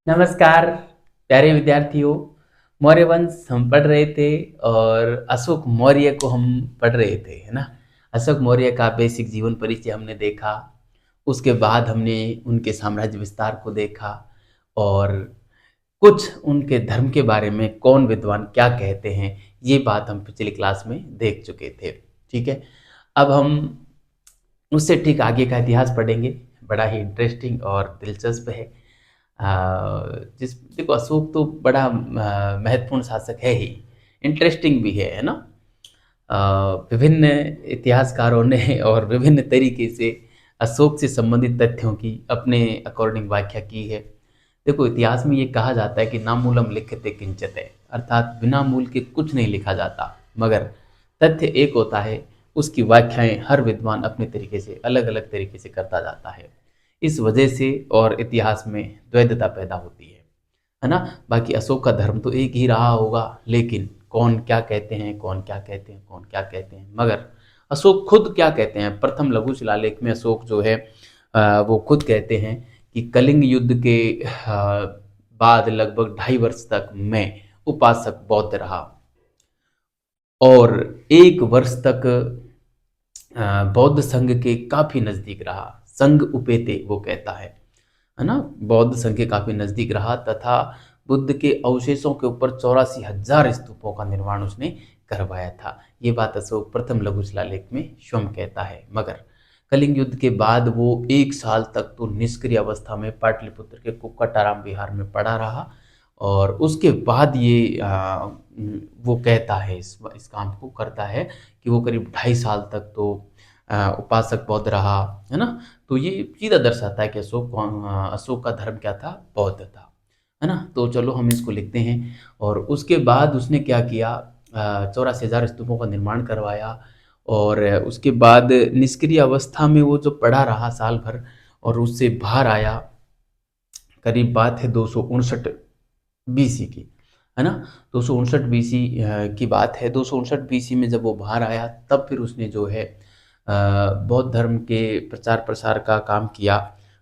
नमस्कार प्यारे विद्यार्थियों। मौर्य वंश हम पढ़ रहे थे और अशोक मौर्य को हम पढ़ रहे थे, है ना। अशोक मौर्य का बेसिक जीवन परिचय हमने देखा। उसके बाद हमने उनके साम्राज्य विस्तार को देखा और कुछ उनके धर्म के बारे में कौन विद्वान क्या कहते हैं, ये बात हम पिछली क्लास में देख चुके थे। ठीक है, अब हम उससे ठीक आगे का इतिहास पढ़ेंगे। बड़ा ही इंटरेस्टिंग और दिलचस्प है। जिस देखो, अशोक तो बड़ा महत्वपूर्ण शासक है ही, इंटरेस्टिंग भी है ना। विभिन्न इतिहासकारों ने और विभिन्न तरीके से अशोक से संबंधित तथ्यों की अपने अकॉर्डिंग व्याख्या की है। देखो, इतिहास में ये कहा जाता है कि नामूलम लिख्यते किंचित, अर्थात बिना मूल के कुछ नहीं लिखा जाता, मगर तथ्य एक होता है, उसकी व्याख्याएं हर विद्वान अपने तरीके से अलग अलग तरीके से करता जाता है। इस वजह से और इतिहास में द्वैधता पैदा होती है ना। बाकी अशोक का धर्म तो एक ही रहा होगा, लेकिन कौन क्या कहते हैं, कौन क्या कहते हैं, कौन क्या कहते हैं, मगर अशोक खुद क्या कहते हैं। प्रथम लघु शिलालेख में अशोक जो है वो खुद कहते हैं कि कलिंग युद्ध के बाद लगभग 2.5 वर्ष तक मैं उपासक बौद्ध रहा और 1 वर्ष तक बौद्ध संघ के काफी नजदीक रहा। संघ उपेते वो कहता है ना। बौद्ध संघ के काफी नजदीक रहा तथा बुद्ध के अवशेषों के ऊपर 84,000 स्तूपों का निर्माण उसने करवाया था। ये बात अशोक प्रथम लघु शिलालेख में स्वयं कहता है। मगर कलिंग युद्ध के बाद वो 1 साल तक तो निष्क्रिय अवस्था में पाटलिपुत्र के कुक्कटाराम विहार में पड़ा रहा और उसके बाद ये वो कहता है, इस काम को करता है कि वो करीब 2.5 साल तक तो उपासक बौद्ध रहा, है ना। तो ये सीधा दर्शाता है कि अशोक का धर्म क्या था, बौद्ध था, है ना। तो चलो हम इसको लिखते हैं। और उसके बाद उसने क्या किया, 84,000 स्तूपों का निर्माण करवाया और उसके बाद निष्क्रिय अवस्था में वो जो पड़ा रहा साल भर और उससे बाहर आया। करीब बात है 259 BC की, है ना। 259 BC की बात है। 259 BC में जब वो बाहर आया तब फिर उसने जो है बौद्ध धर्म के प्रचार प्रसार का काम किया,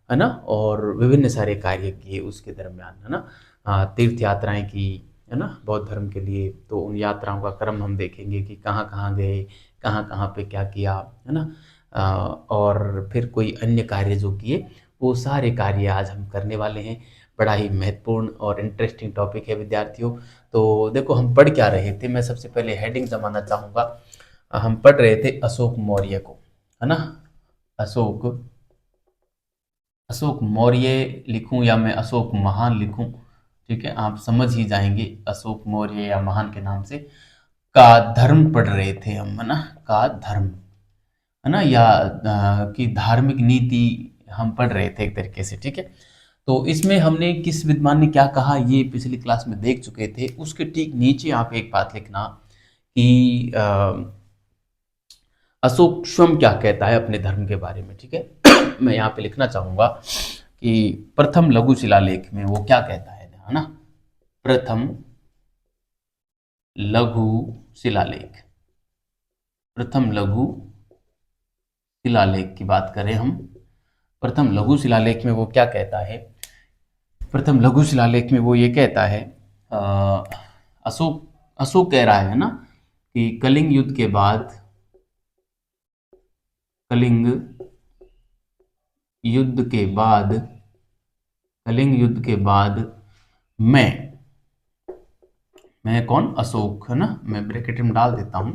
है ना। और विभिन्न सारे कार्य किए उसके दरमियान, है ना। तीर्थ यात्राएं की, है ना, बौद्ध धर्म के लिए। तो उन यात्राओं का क्रम हम देखेंगे कि कहाँ कहाँ गए, कहाँ कहाँ पे क्या किया, है ना। और फिर कोई अन्य कार्य जो किए, वो सारे कार्य आज हम करने वाले हैं। बड़ा ही महत्वपूर्ण और इंटरेस्टिंग टॉपिक है विद्यार्थियों। तो देखो, हम पढ़ क्या रहे थे, मैं सबसे पहले हेडिंग जमाना चाहूँगा। हम पढ़ रहे थे अशोक मौर्य को, है ना। अशोक अशोक मौर्य लिखूं या मैं अशोक महान लिखूं, ठीक है, आप समझ ही जाएंगे। अशोक मौर्य या महान के नाम से का धर्म पढ़ रहे थे हम, है ना। का धर्म, है ना, या कि धार्मिक नीति हम पढ़ रहे थे एक तरीके से, ठीक है। तो इसमें हमने किस विद्वान ने क्या कहा ये पिछली क्लास में देख चुके थे। उसके ठीक नीचे आप एक बात लिखना कि अशोक स्वयं क्या कहता है अपने धर्म के बारे में, ठीक है। मैं यहाँ पे लिखना चाहूंगा कि प्रथम लघु शिलालेख में वो क्या कहता है ना। प्रथम लघु शिलालेख, प्रथम लघु शिलालेख की बात करें हम। प्रथम लघु शिलालेख में वो क्या कहता है। प्रथम लघु शिलालेख में वो ये कहता है, अ, अशोक अशोक कह रहा है ना कि कलिंग युद्ध के बाद, कलिंग युद्ध के बाद, कलिंग युद्ध के बाद मैं मैं कौन, अशोक, है ना। मैं ब्रैकेट में डाल देता हूं।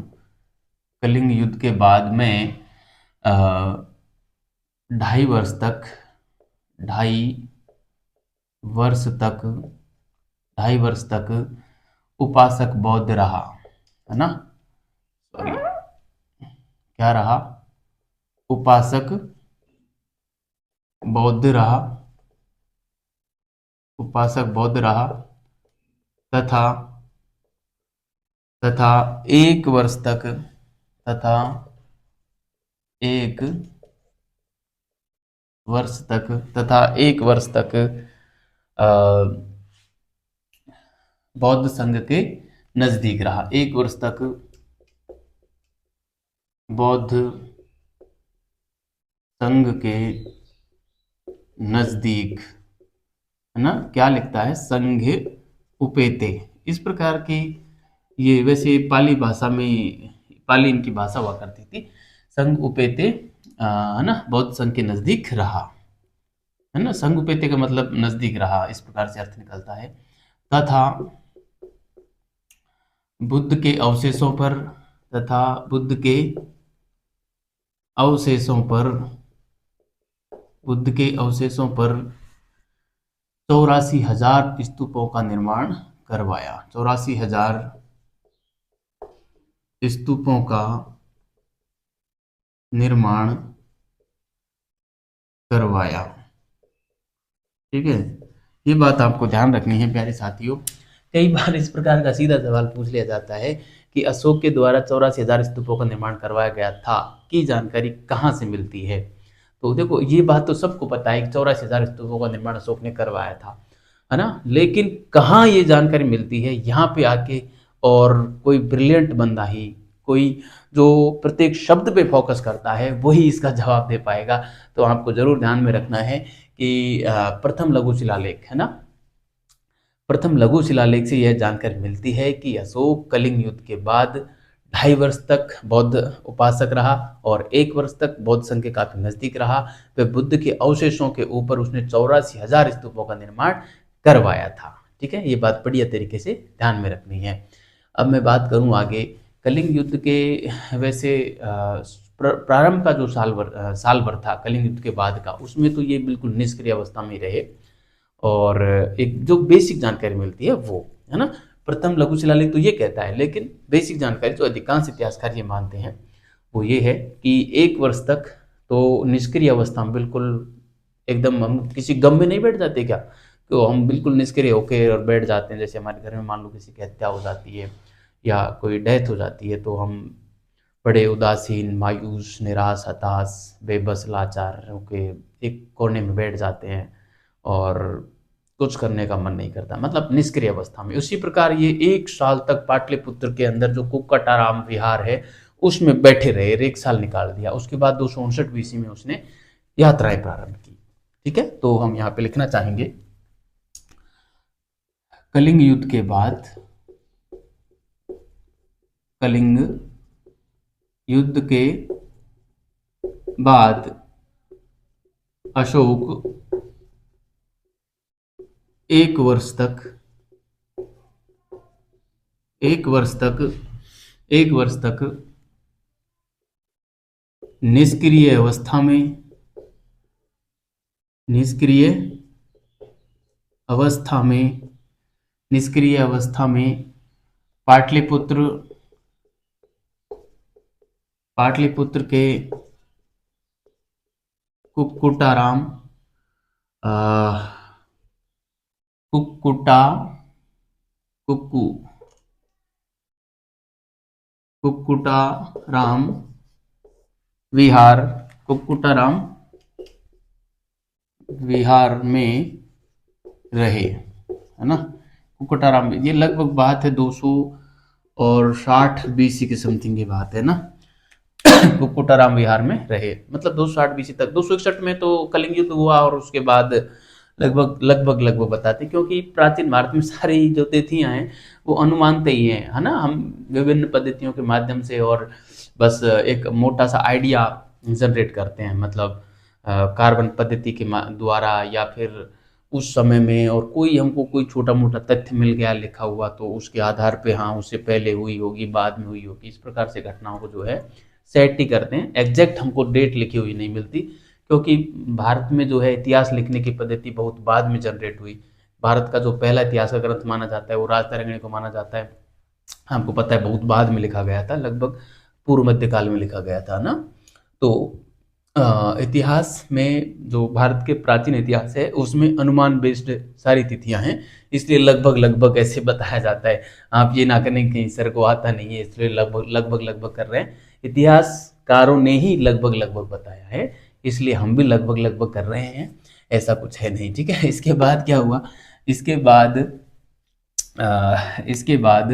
कलिंग युद्ध के बाद मैं अ, 2.5 वर्ष तक, 2.5 वर्ष तक, 2.5 वर्ष तक उपासक बौद्ध रहा, है ना। सॉरी, क्या रहा, उपासक बौद्ध रहा, उपासक बौद्ध रहा तथा तथा 1 वर्ष तक, तथा 1 वर्ष तक, तथा 1 वर्ष तक अ, बौद्ध संघ के नजदीक रहा। 1 वर्ष तक बौद्ध संघ के नजदीक है ना, क्या लिखता है, संघे उपेते। इस प्रकार की ये वैसे पाली भाषा में, पाली इनकी भाषा हुआ करती थी। संघ उपेते, है ना, बौद्ध संघ के नजदीक रहा, है ना, संघ उपेते का मतलब नजदीक रहा, इस प्रकार से अर्थ निकलता है। तथा बुद्ध के अवशेषों पर, तथा बुद्ध के अवशेषों पर, बुद्ध के अवशेषों पर 84,000 स्तूपों का निर्माण करवाया। 84,000 स्तूपों का निर्माण करवाया। ठीक है, ये बात आपको ध्यान रखनी है प्यारे साथियों। कई बार इस प्रकार का सीधा सवाल पूछ लिया जाता है कि अशोक के द्वारा 84,000 स्तूपों का निर्माण करवाया गया था की जानकारी कहाँ से मिलती है। तो देखो, ये बात तो सबको पता है कि 84,000 स्तूपों का निर्माण अशोक ने करवाया था, है ना, लेकिन कहाँ ये जानकारी मिलती है, यहाँ पे आके और कोई ब्रिलियंट बंदा ही, कोई जो प्रत्येक शब्द पे फोकस करता है, वही इसका जवाब दे पाएगा। तो आपको जरूर ध्यान में रखना है कि प्रथम लघु शिलालेख, है ना, प्रथम लघु शिलालेख से यह जानकारी मिलती है कि अशोक कलिंग युद्ध के बाद 2.5 वर्ष तक बौद्ध उपासक रहा और 1 वर्ष तक बौद्ध संघ के काफी नजदीक रहा। वह बुद्ध के अवशेषों के ऊपर उसने 84,000 स्तूपों का निर्माण करवाया था। ठीक है, ये बात बढ़िया तरीके से ध्यान में रखनी है। अब मैं बात करूं आगे कलिंग युद्ध के। वैसे प्रारंभ का जो साल भर था कलिंग युद्ध के बाद का, उसमें तो ये बिल्कुल निष्क्रिय अवस्था में रहे। और एक जो बेसिक जानकारी मिलती है वो, है ना, प्रथम लघु शिलालेख तो ये कहता है, लेकिन बेसिक जानकारी जो अधिकांश इतिहासकार ये मानते हैं वो ये है कि 1 वर्ष तक तो निष्क्रिय अवस्था में बिल्कुल, एकदम हम किसी गम में नहीं बैठ जाते क्या, तो हम बिल्कुल निष्क्रिय होकर और बैठ जाते हैं। जैसे हमारे घर में मान लो किसी की हत्या हो जाती है या कोई डेथ हो जाती है, तो हम बड़े उदासीन, मायूस, निराश, हताश, बेबस, लाचार होके एक कोने में बैठ जाते हैं और कुछ करने का मन नहीं करता, मतलब निष्क्रिय अवस्था में। उसी प्रकार ये 1 साल तक पाटलिपुत्र के अंदर जो कुक्कटाराम विहार है उसमें बैठे रहे, 1 साल निकाल दिया। उसके बाद 259 बीसी में उसने यात्राएं प्रारंभ की। ठीक है, तो हम यहाँ पे लिखना चाहेंगे कलिंग युद्ध के बाद, कलिंग युद्ध के बाद अशोक 1 वर्ष तक, 1 वर्ष तक, 1 वर्ष तक निष्क्रिय अवस्था में, निष्क्रिय अवस्था में, निष्क्रिय अवस्था में पाटलिपुत्र, पाटलिपुत्र के कुक्कुटाराम, कुक्कुटा, कुक्कू, कुक्कुटाराम विहार, कुक्कुटाराम विहार में रहे, है ना। कुक्कुटाराम, ये लगभग बात है 260 बीसी के समथिंग की बात है ना। कुक्कुटाराम विहार में रहे, मतलब 260 बीसी तक। 261 में तो कलिंग युद्ध हुआ और उसके बाद लगभग बताते, क्योंकि प्राचीन भारत में सारी जो तिथियां हैं वो अनुमानते ही हैं, है ना। हम विभिन्न पद्धतियों के माध्यम से और बस एक मोटा सा आइडिया जनरेट करते हैं, मतलब कार्बन पद्धति के द्वारा, या फिर उस समय में और कोई हमको कोई छोटा मोटा तथ्य मिल गया लिखा हुआ, तो उसके आधार पे हाँ उससे पहले हुई होगी, बाद में हुई होगी, इस प्रकार से घटनाओं को जो है सेट ही करते हैं। एग्जैक्ट हमको डेट लिखी हुई नहीं मिलती, क्योंकि भारत में जो है इतिहास लिखने की पद्धति बहुत बाद में जनरेट हुई। भारत का जो पहला इतिहास का ग्रंथ माना जाता है वो राजतरंगिणी को माना जाता है, हमको पता है बहुत बाद में लिखा गया था, लगभग पूर्व मध्यकाल में लिखा गया था ना। तो इतिहास में जो भारत के प्राचीन इतिहास है उसमें अनुमान बेस्ड सारी तिथियां हैं, इसलिए लगभग ऐसे बताया जाता है। आप ये ना करें कि सर को आता नहीं है इसलिए लगभग कर रहे हैं, इतिहासकारों ने ही लगभग बताया है, इसलिए हम भी लगभग कर रहे हैं, ऐसा कुछ है नहीं। ठीक है, इसके बाद क्या हुआ, इसके बाद इसके बाद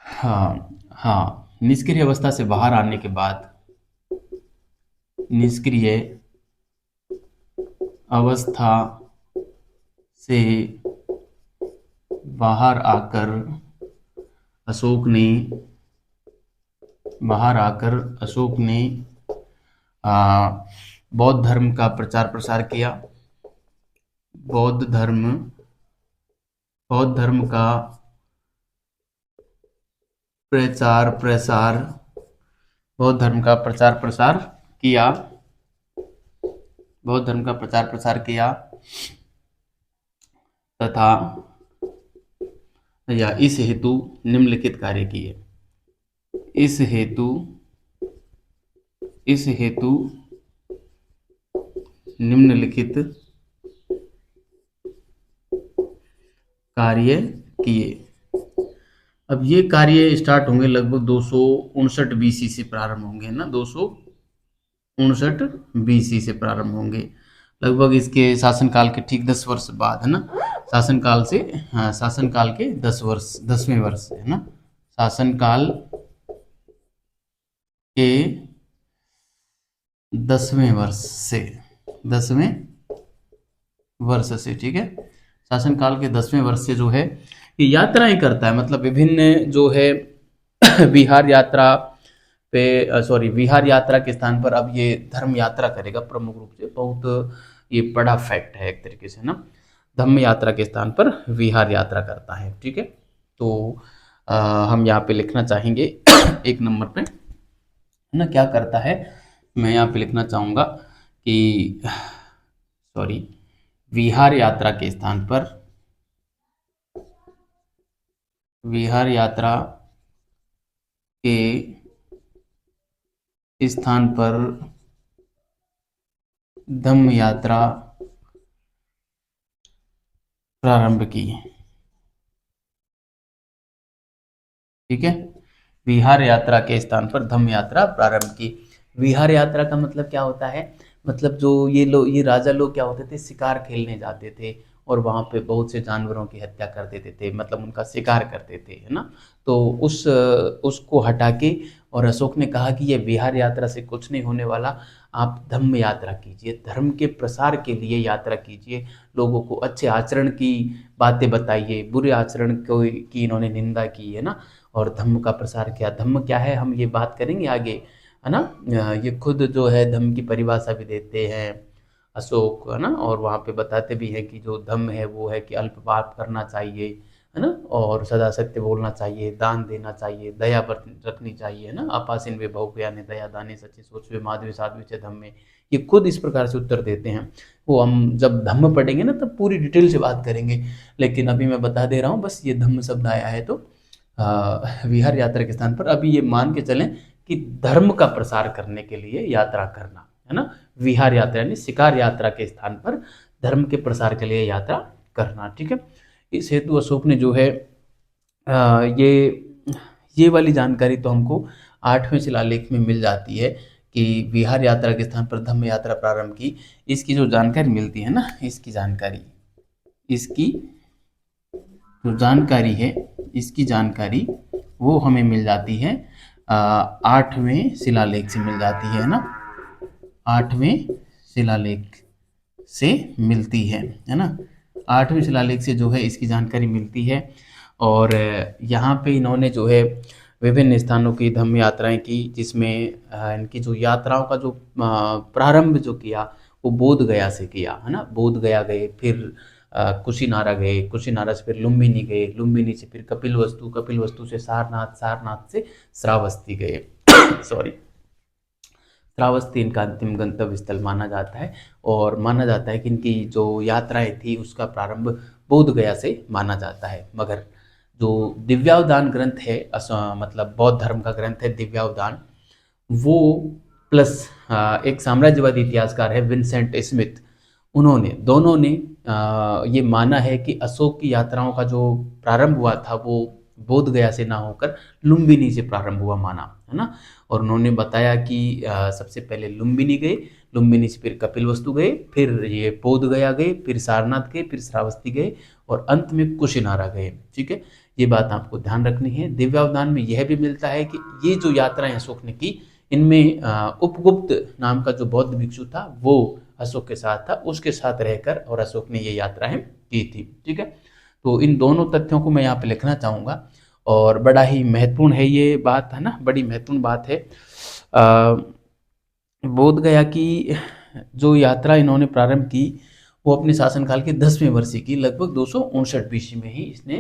हाँ, निष्क्रिय अवस्था से बाहर आने के बाद, निष्क्रिय अवस्था से बाहर आकर अशोक ने आ, बौद्ध धर्म का प्रचार प्रसार किया। बौद्ध धर्म का प्रचार प्रसार बौद्ध धर्म का प्रचार प्रसार किया तथा या इस हेतु निम्नलिखित कार्य किए। इस हेतु निम्नलिखित कार्य किए। अब ये कार्य स्टार्ट होंगे लगभग 259 बीसी से प्रारंभ होंगे ना, 259 बीसी से प्रारंभ होंगे लगभग इसके शासनकाल के ठीक 10 वर्ष बाद, है ना। शासनकाल के 10वें वर्ष, है ना। शासनकाल के 10वें वर्ष से, ठीक है। शासनकाल के 10वें वर्ष से जो है ये यात्राएं करता है, मतलब विभिन्न जो है विहार यात्रा के स्थान पर अब ये धर्म यात्रा करेगा प्रमुख रूप से। बहुत ये बड़ा फैक्ट है एक तरीके से ना, धम्म यात्रा के स्थान पर विहार यात्रा करता है, ठीक है। तो हम यहाँ पे लिखना चाहेंगे 1 नंबर पे, है ना, क्या करता है। मैं यहाँ पे लिखना चाहूँगा कि विहार यात्रा के स्थान पर धम्म यात्रा प्रारंभ की, ठीक है। विहार यात्रा के स्थान पर धम्म यात्रा प्रारंभ की। विहार यात्रा का मतलब क्या होता है, मतलब जो ये राजा लोग क्या होते थे, शिकार खेलने जाते थे और वहाँ पे बहुत से जानवरों की हत्या कर देते थे, मतलब उनका शिकार करते थे, है ना। तो उसको हटा के और अशोक ने कहा कि ये विहार यात्रा से कुछ नहीं होने वाला, आप धम्म यात्रा कीजिए, धर्म के प्रसार के लिए यात्रा कीजिए, लोगों को अच्छे आचरण की बातें बताइए, बुरे आचरण की इन्होंने निंदा की, है ना, और धम्म का प्रसार किया। धम्म क्या है हम ये बात करेंगे आगे, है ना। ये खुद जो है धम्म की परिभाषा भी देते हैं अशोक, है ना, और वहाँ पे बताते भी हैं कि जो धम्म है वो है कि अल्प पाप करना चाहिए, है ना, और सदा सत्य बोलना चाहिए, दान देना चाहिए, दया रखनी चाहिए, है ना। अपासिन वे बहुज्ञाने दया दाने सच्चे सोच वे माधवे साध्वी च धम्मे, ये खुद इस प्रकार से उत्तर देते हैं। वो हम जब धम्म पढ़ेंगे ना तब पूरी डिटेल से बात करेंगे, लेकिन अभी मैं बता दे रहा हूँ बस ये धम्म शब्द आया है तो विहार यात्रा के स्थान पर अभी ये मान के चलें कि धर्म का प्रसार करने के लिए यात्रा करना, है ना। विहार यात्रा यानी शिकार यात्रा के स्थान पर धर्म के प्रसार के लिए यात्रा करना, ठीक है। इस हेतु अशोक ने जो है ये वाली जानकारी तो हमको 8वें शिलालेख में मिल जाती है कि विहार यात्रा के स्थान पर धम्म यात्रा प्रारंभ की। इसकी जो जानकारी मिलती है ना, इसकी जानकारी वो हमें मिल जाती है 8वें शिलालेख से मिल जाती है ना, 8वें शिलालेख से मिलती है ना। 8वें शिलालेख से जो है इसकी जानकारी मिलती है और यहाँ पे इन्होंने जो है विभिन्न स्थानों की धम्म यात्राएं की, जिसमें इनकी जो यात्राओं का जो प्रारंभ जो किया वो बोध गया से किया, है ना। बोध गया गए, फिर कुशीनारा गए, कुशीनारा से फिर लुम्बिनी गए, लुम्बिनी से फिर कपिलवस्तु से सारनाथ, सारनाथ से श्रावस्ती गए श्रावस्ती इनका अंतिम गंतव्य स्थल माना जाता है और माना जाता है कि इनकी जो यात्राएं थी उसका प्रारंभ बोध गया से माना जाता है। मगर जो दिव्यावदान ग्रंथ है, मतलब बौद्ध धर्म का ग्रंथ है दिव्यावदान, वो प्लस एक साम्राज्यवादी इतिहासकार है विंसेंट स्मिथ, दोनों ने ये माना है कि अशोक की यात्राओं का जो प्रारंभ हुआ था वो बोध गया से ना होकर लुम्बिनी से प्रारंभ हुआ माना, है ना। और उन्होंने बताया कि सबसे पहले लुम्बिनी गए, लुम्बिनी से फिर कपिलवस्तु गए, फिर ये बोध गया गए, फिर सारनाथ गए, फिर श्रावस्ती गए और अंत में कुशीनारा गए, ठीक है। ये बात आपको ध्यान रखनी है। दिव्यावदान में यह भी मिलता है कि ये जो यात्राएं अशोक ने की इनमें उपगुप्त नाम का जो बौद्ध भिक्षु था वो अशोक के साथ था, उसके साथ रहकर और अशोक ने ये यात्राएं की थी। ठीक है, तो इन दोनों तथ्यों को मैं यहाँ पे लिखना चाहूँगा और बड़ा ही महत्वपूर्ण है ये बात, है ना, बड़ी महत्वपूर्ण बात है। बोध गया की जो यात्रा इन्होंने प्रारंभ की वो अपने शासनकाल के 10वें वर्ष की, लगभग 259 बीसी में ही इसने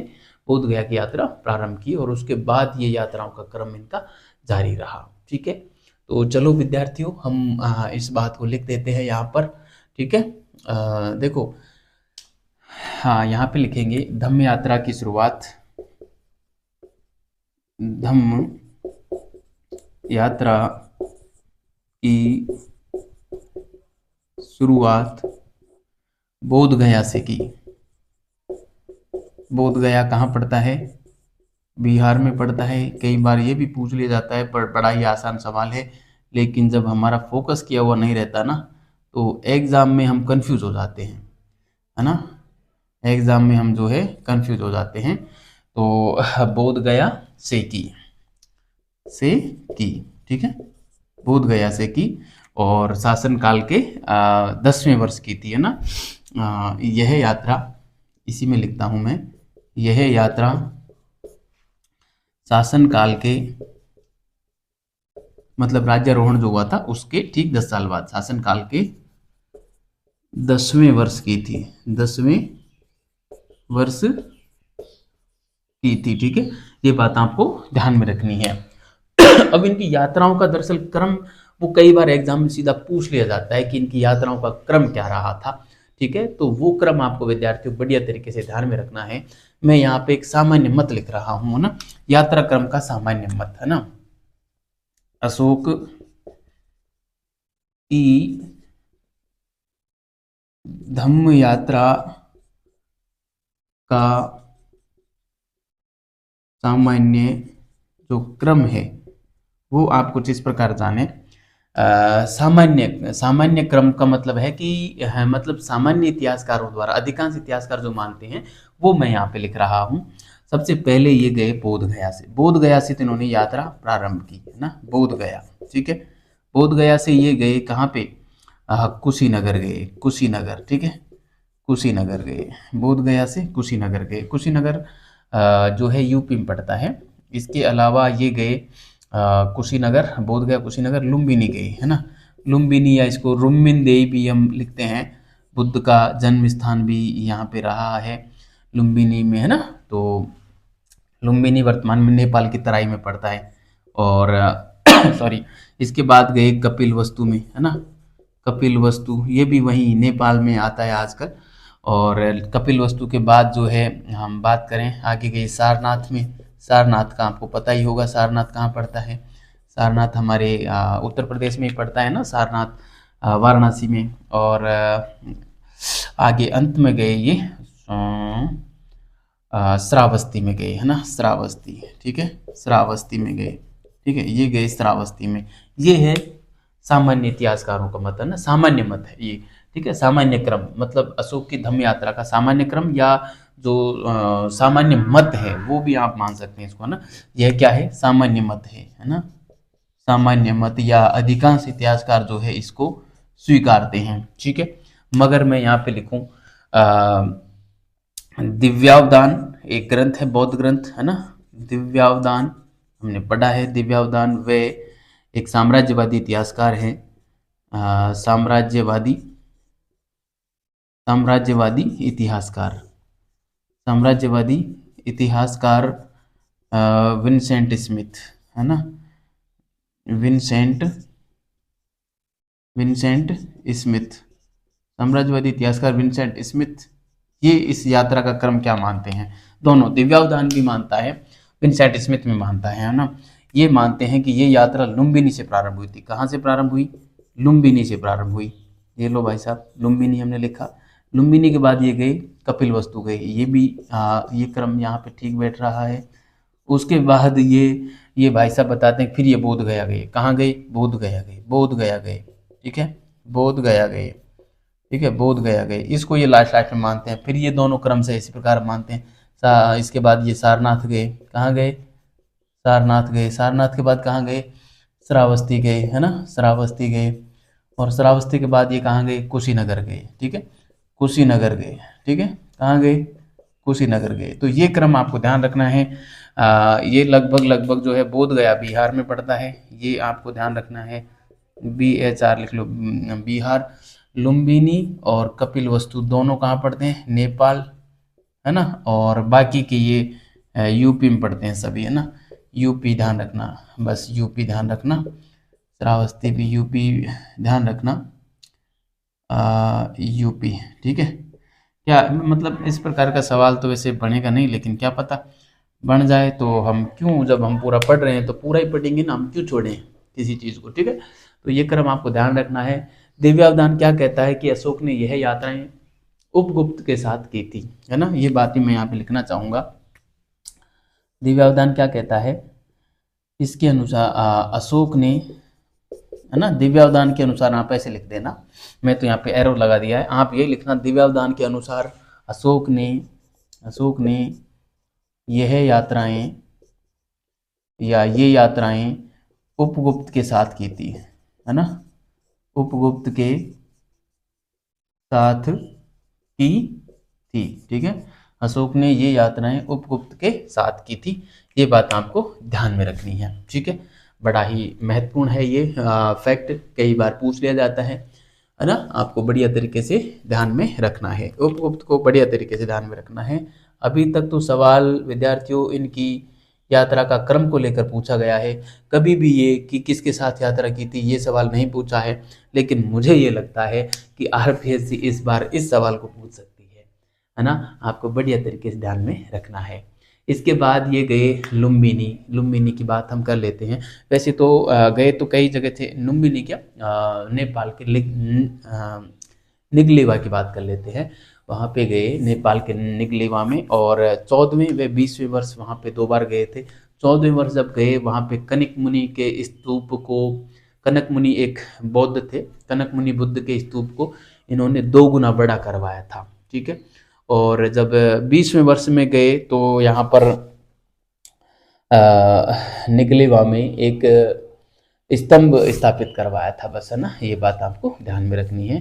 बोध गया की यात्रा प्रारंभ की और उसके बाद ये यात्राओं का क्रम इनका जारी रहा। ठीक है, तो चलो विद्यार्थियों हम इस बात को लिख देते हैं यहाँ पर। ठीक है, देखो, हाँ यहाँ पे लिखेंगे धम्म यात्रा की शुरुआत, धम्म यात्रा की शुरुआत बोध गया से की। बोध गया कहाँ पड़ता है? बिहार में पड़ता है। कई बार ये भी पूछ लिया जाता है, पर बड़ा ही आसान सवाल है, लेकिन जब हमारा फोकस किया हुआ नहीं रहता ना तो एग्जाम में हम कंफ्यूज हो जाते हैं, है ना, एग्जाम में हम जो है कंफ्यूज हो जाते हैं। तो बोध गया से की, ठीक है, बोध गया से की और शासनकाल के 10वें वर्ष की थी, है ना। यह यात्रा, इसी में लिखता हूं मैं, यह यात्रा शासनकाल के, मतलब राज्यारोहण जो हुआ था उसके ठीक 10 साल बाद, शासनकाल के 10वें वर्ष की थी, 10वें वर्ष की थी। ठीक है, ये बात आपको ध्यान में रखनी है। अब इनकी यात्राओं का दरअसल क्रम वो कई बार एग्जाम में सीधा पूछ लिया जाता है कि इनकी यात्राओं का क्रम क्या रहा था। ठीक है, तो वो क्रम आपको विद्यार्थियों बढ़िया तरीके से ध्यान में रखना है। मैं यहाँ पे एक सामान्य मत लिख रहा हूँ ना, यात्रा क्रम का सामान्य मत, है ना। अशोक की धम्म यात्रा का सामान्य जो क्रम है वो आप कुछ इस प्रकार जाने। सामान्य क्रम का मतलब है कि मतलब सामान्य इतिहासकारों द्वारा, अधिकांश इतिहासकार जो मानते हैं वो मैं यहाँ पे लिख रहा हूँ। सबसे पहले ये गए बोध गया से, बोध गया से तो इन्होंने यात्रा प्रारंभ की, है ना, बोध गया। ठीक है, बोध गया से ये गए कहाँ पे? कुशीनगर गए, कुशीनगर। ठीक है, कुशीनगर गए, बोध गया से कुशीनगर गए। कुशीनगर जो है यूपी में पड़ता है। इसके अलावा ये गए कुशीनगर, बोध गया कुशीनगर, लुम्बिनी गए, है ना, लुम्बिनी, या इसको रुम्मिन देई भी हम लिखते हैं, बुद्ध का जन्म स्थान भी यहाँ पे रहा है लुम्बिनी में, है ना। तो लुम्बिनी वर्तमान में नेपाल की तराई में पड़ता है। और सॉरी, इसके बाद गए कपिल वस्तु में, है ना, कपिल वस्तु ये भी वहीं नेपाल में आता है आजकल। और कपिल वस्तु के बाद जो है हम बात करें आगे गए सारनाथ में। सारनाथ का आपको पता ही होगा, सारनाथ कहाँ पड़ता है? सारनाथ हमारे उत्तर प्रदेश में ही पड़ता है ना, सारनाथ वाराणसी में। और आगे अंत में गए ये श्रावस्ती में गए, है ना, श्रावस्ती। ठीक है, श्रावस्ती में गए। ठीक है, ये गए श्रावस्ती में। ये है सामान्य इतिहासकारों का मत, है ना, सामान्य मत है ये। ठीक है, सामान्य क्रम मतलब अशोक की धम्म यात्रा का सामान्य क्रम, या जो सामान्य मत है वो भी आप मान सकते हैं इसको, है ना। यह क्या है? सामान्य मत है ना, सामान्य मत, या अधिकांश इतिहासकार जो है इसको स्वीकारते हैं। ठीक है, मगर मैं यहाँ पे लिखूं दिव्यावदान एक ग्रंथ है, बौद्ध ग्रंथ, है ना, दिव्यावदान हमने पढ़ा है। दिव्यावदान वे एक साम्राज्यवादी इतिहासकार है, साम्राज्यवादी इतिहासकार, साम्राज्यवादी इतिहासकार विंसेंट स्मिथ, है ना, विंसेंट स्मिथ, साम्राज्यवादी इतिहासकार विंसेंट स्मिथ, ये इस यात्रा का क्रम क्या मानते हैं? दोनों, दिव्यावदान भी मानता है, विंसेंट स्मिथ में मानता है ना, ये मानते हैं कि ये यात्रा लुम्बिनी से प्रारंभ हुई थी। कहाँ से प्रारंभ हुई? लुम्बिनी से प्रारंभ हुई। ये लो भाई साहब, लुम्बिनी हमने लिखा। लुम्बिनी के बाद ये गए कपिल वस्तु गए, ये भी ये क्रम यहाँ पे ठीक बैठ रहा है। उसके बाद ये भाई साहब बताते हैं फिर ये बोध गया गए। कहाँ गए? बोध गया गए, बोध गया गए। ठीक है, बोध गया गए। ठीक है, बोध गया गए, इसको ये लास्ट में मानते हैं। फिर ये दोनों क्रम से इसी प्रकार मानते हैं। इसके बाद ये सारनाथ गए। कहाँ गए? सारनाथ गए। सारनाथ के बाद कहाँ गए? श्रावस्ती गए, है ना, श्रावस्ती गए। और श्रावस्ती के बाद ये कहाँ गए, कुशीनगर गए, ठीक है, कुशीनगर गए, ठीक है, कहाँ गए, कुशीनगर गए। तो ये क्रम आपको ध्यान रखना है। ये लगभग लगभग जो है बोध गया बिहार में पड़ता है, ये आपको ध्यान रखना है। BHR लिख लो, बिहार। लुम्बिनी और कपिलवस्तु दोनों कहाँ पड़ते हैं, नेपाल, है ना। और बाकी के ये यूपी में पड़ते हैं सभी, है ना। यूपी ध्यान रखना, बस यूपी ध्यान रखना। श्रावस्ती भी यूपी ध्यान रखना, यूपी, ठीक है। क्या मतलब इस प्रकार का सवाल तो वैसे बनेगा नहीं, लेकिन क्या पता बन जाए, तो हम क्यों, जब हम पूरा पढ़ रहे हैं तो पूरा ही पढ़ेंगे ना, हम क्यों छोड़ें किसी चीज़ को, ठीक है। तो ये क्रम आपको ध्यान रखना है। दिव्यावधान क्या कहता है कि अशोक ने यह यात्राएं उपगुप्त के साथ की थी, है ना। ये बात ही मैं यहाँ पे लिखना चाहूँगा। दिव्यावधान क्या कहता है, इसके अनुसार अशोक ने, है ना, दिव्यावधान के अनुसार आप ऐसे लिख देना, मैं तो यहाँ पे एरो लगा दिया है, आप ये लिखना दिव्यावधान के अनुसार अशोक ने यह यात्राएं या ये यात्राएं उपगुप्त के साथ की थी, है ना, उपगुप्त के साथ की थी, ठीक है। अशोक ने ये यात्राएं उपगुप्त के साथ की थी, ये बात आपको ध्यान में रखनी है, ठीक है। बड़ा ही महत्वपूर्ण है ये फैक्ट, कई बार पूछ लिया जाता है ना। आपको बढ़िया तरीके से ध्यान में रखना है, उपगुप्त को बढ़िया तरीके से ध्यान में रखना है। अभी तक तो सवाल विद्यार्थियों इनकी यात्रा का क्रम को लेकर पूछा गया है, कभी भी ये कि किसके साथ यात्रा की थी ये सवाल नहीं पूछा है। लेकिन मुझे ये लगता है कि RPSC इस बार इस सवाल को पूछ सकती है ना। आपको बढ़िया तरीके से ध्यान में रखना है। इसके बाद ये गए लुम्बिनी की बात हम कर लेते हैं। वैसे तो गए तो कई जगह थे, लुम्बिनी क्या, नेपाल के निगलेवा की बात कर लेते हैं। वहाँ पे गए नेपाल के निगलेवा में, और 14वें व 20वें वर्ष वहाँ पे 2 बार गए थे। 14वें वर्ष जब गए वहाँ पे कनक मुनि के स्तूप को, कनक मुनि एक बौद्ध थे, कनक मुनि बुद्ध के स्तूप को इन्होंने 2 गुना बड़ा करवाया था, ठीक है। और जब 20वें वर्ष में गए तो यहाँ पर निगलेवा में एक स्तंभ स्थापित करवाया था, बस, है ना। ये बात आपको ध्यान में रखनी है।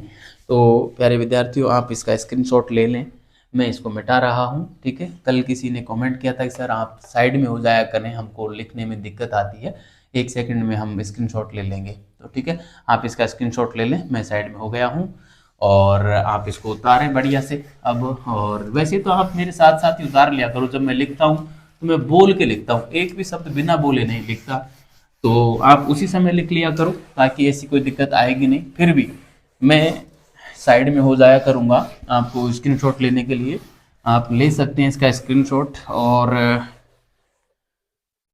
तो प्यारे विद्यार्थियों, आप इसका स्क्रीनशॉट ले लें, मैं इसको मिटा रहा हूँ, ठीक है। कल किसी ने कमेंट किया था कि सर आप साइड में हो जाया करें, हमको लिखने में दिक्कत आती है, 1 सेकंड में हम स्क्रीनशॉट ले लेंगे, तो ठीक है। आप इसका स्क्रीनशॉट ले लें, मैं साइड में हो गया हूँ, और आप इसको उतारें बढ़िया से अब। और वैसे तो आप मेरे साथ साथ ही उतार लिया करो, जब मैं लिखता हूँ तो मैं बोल के लिखता हूँ, एक भी शब्द बिना बोले नहीं लिखता, तो आप उसी समय लिख लिया करो, ताकि ऐसी कोई दिक्कत आएगी नहीं। फिर भी मैं साइड में हो जाया करूँगा, आपको स्क्रीनशॉट लेने के लिए आप ले सकते हैं इसका स्क्रीनशॉट। और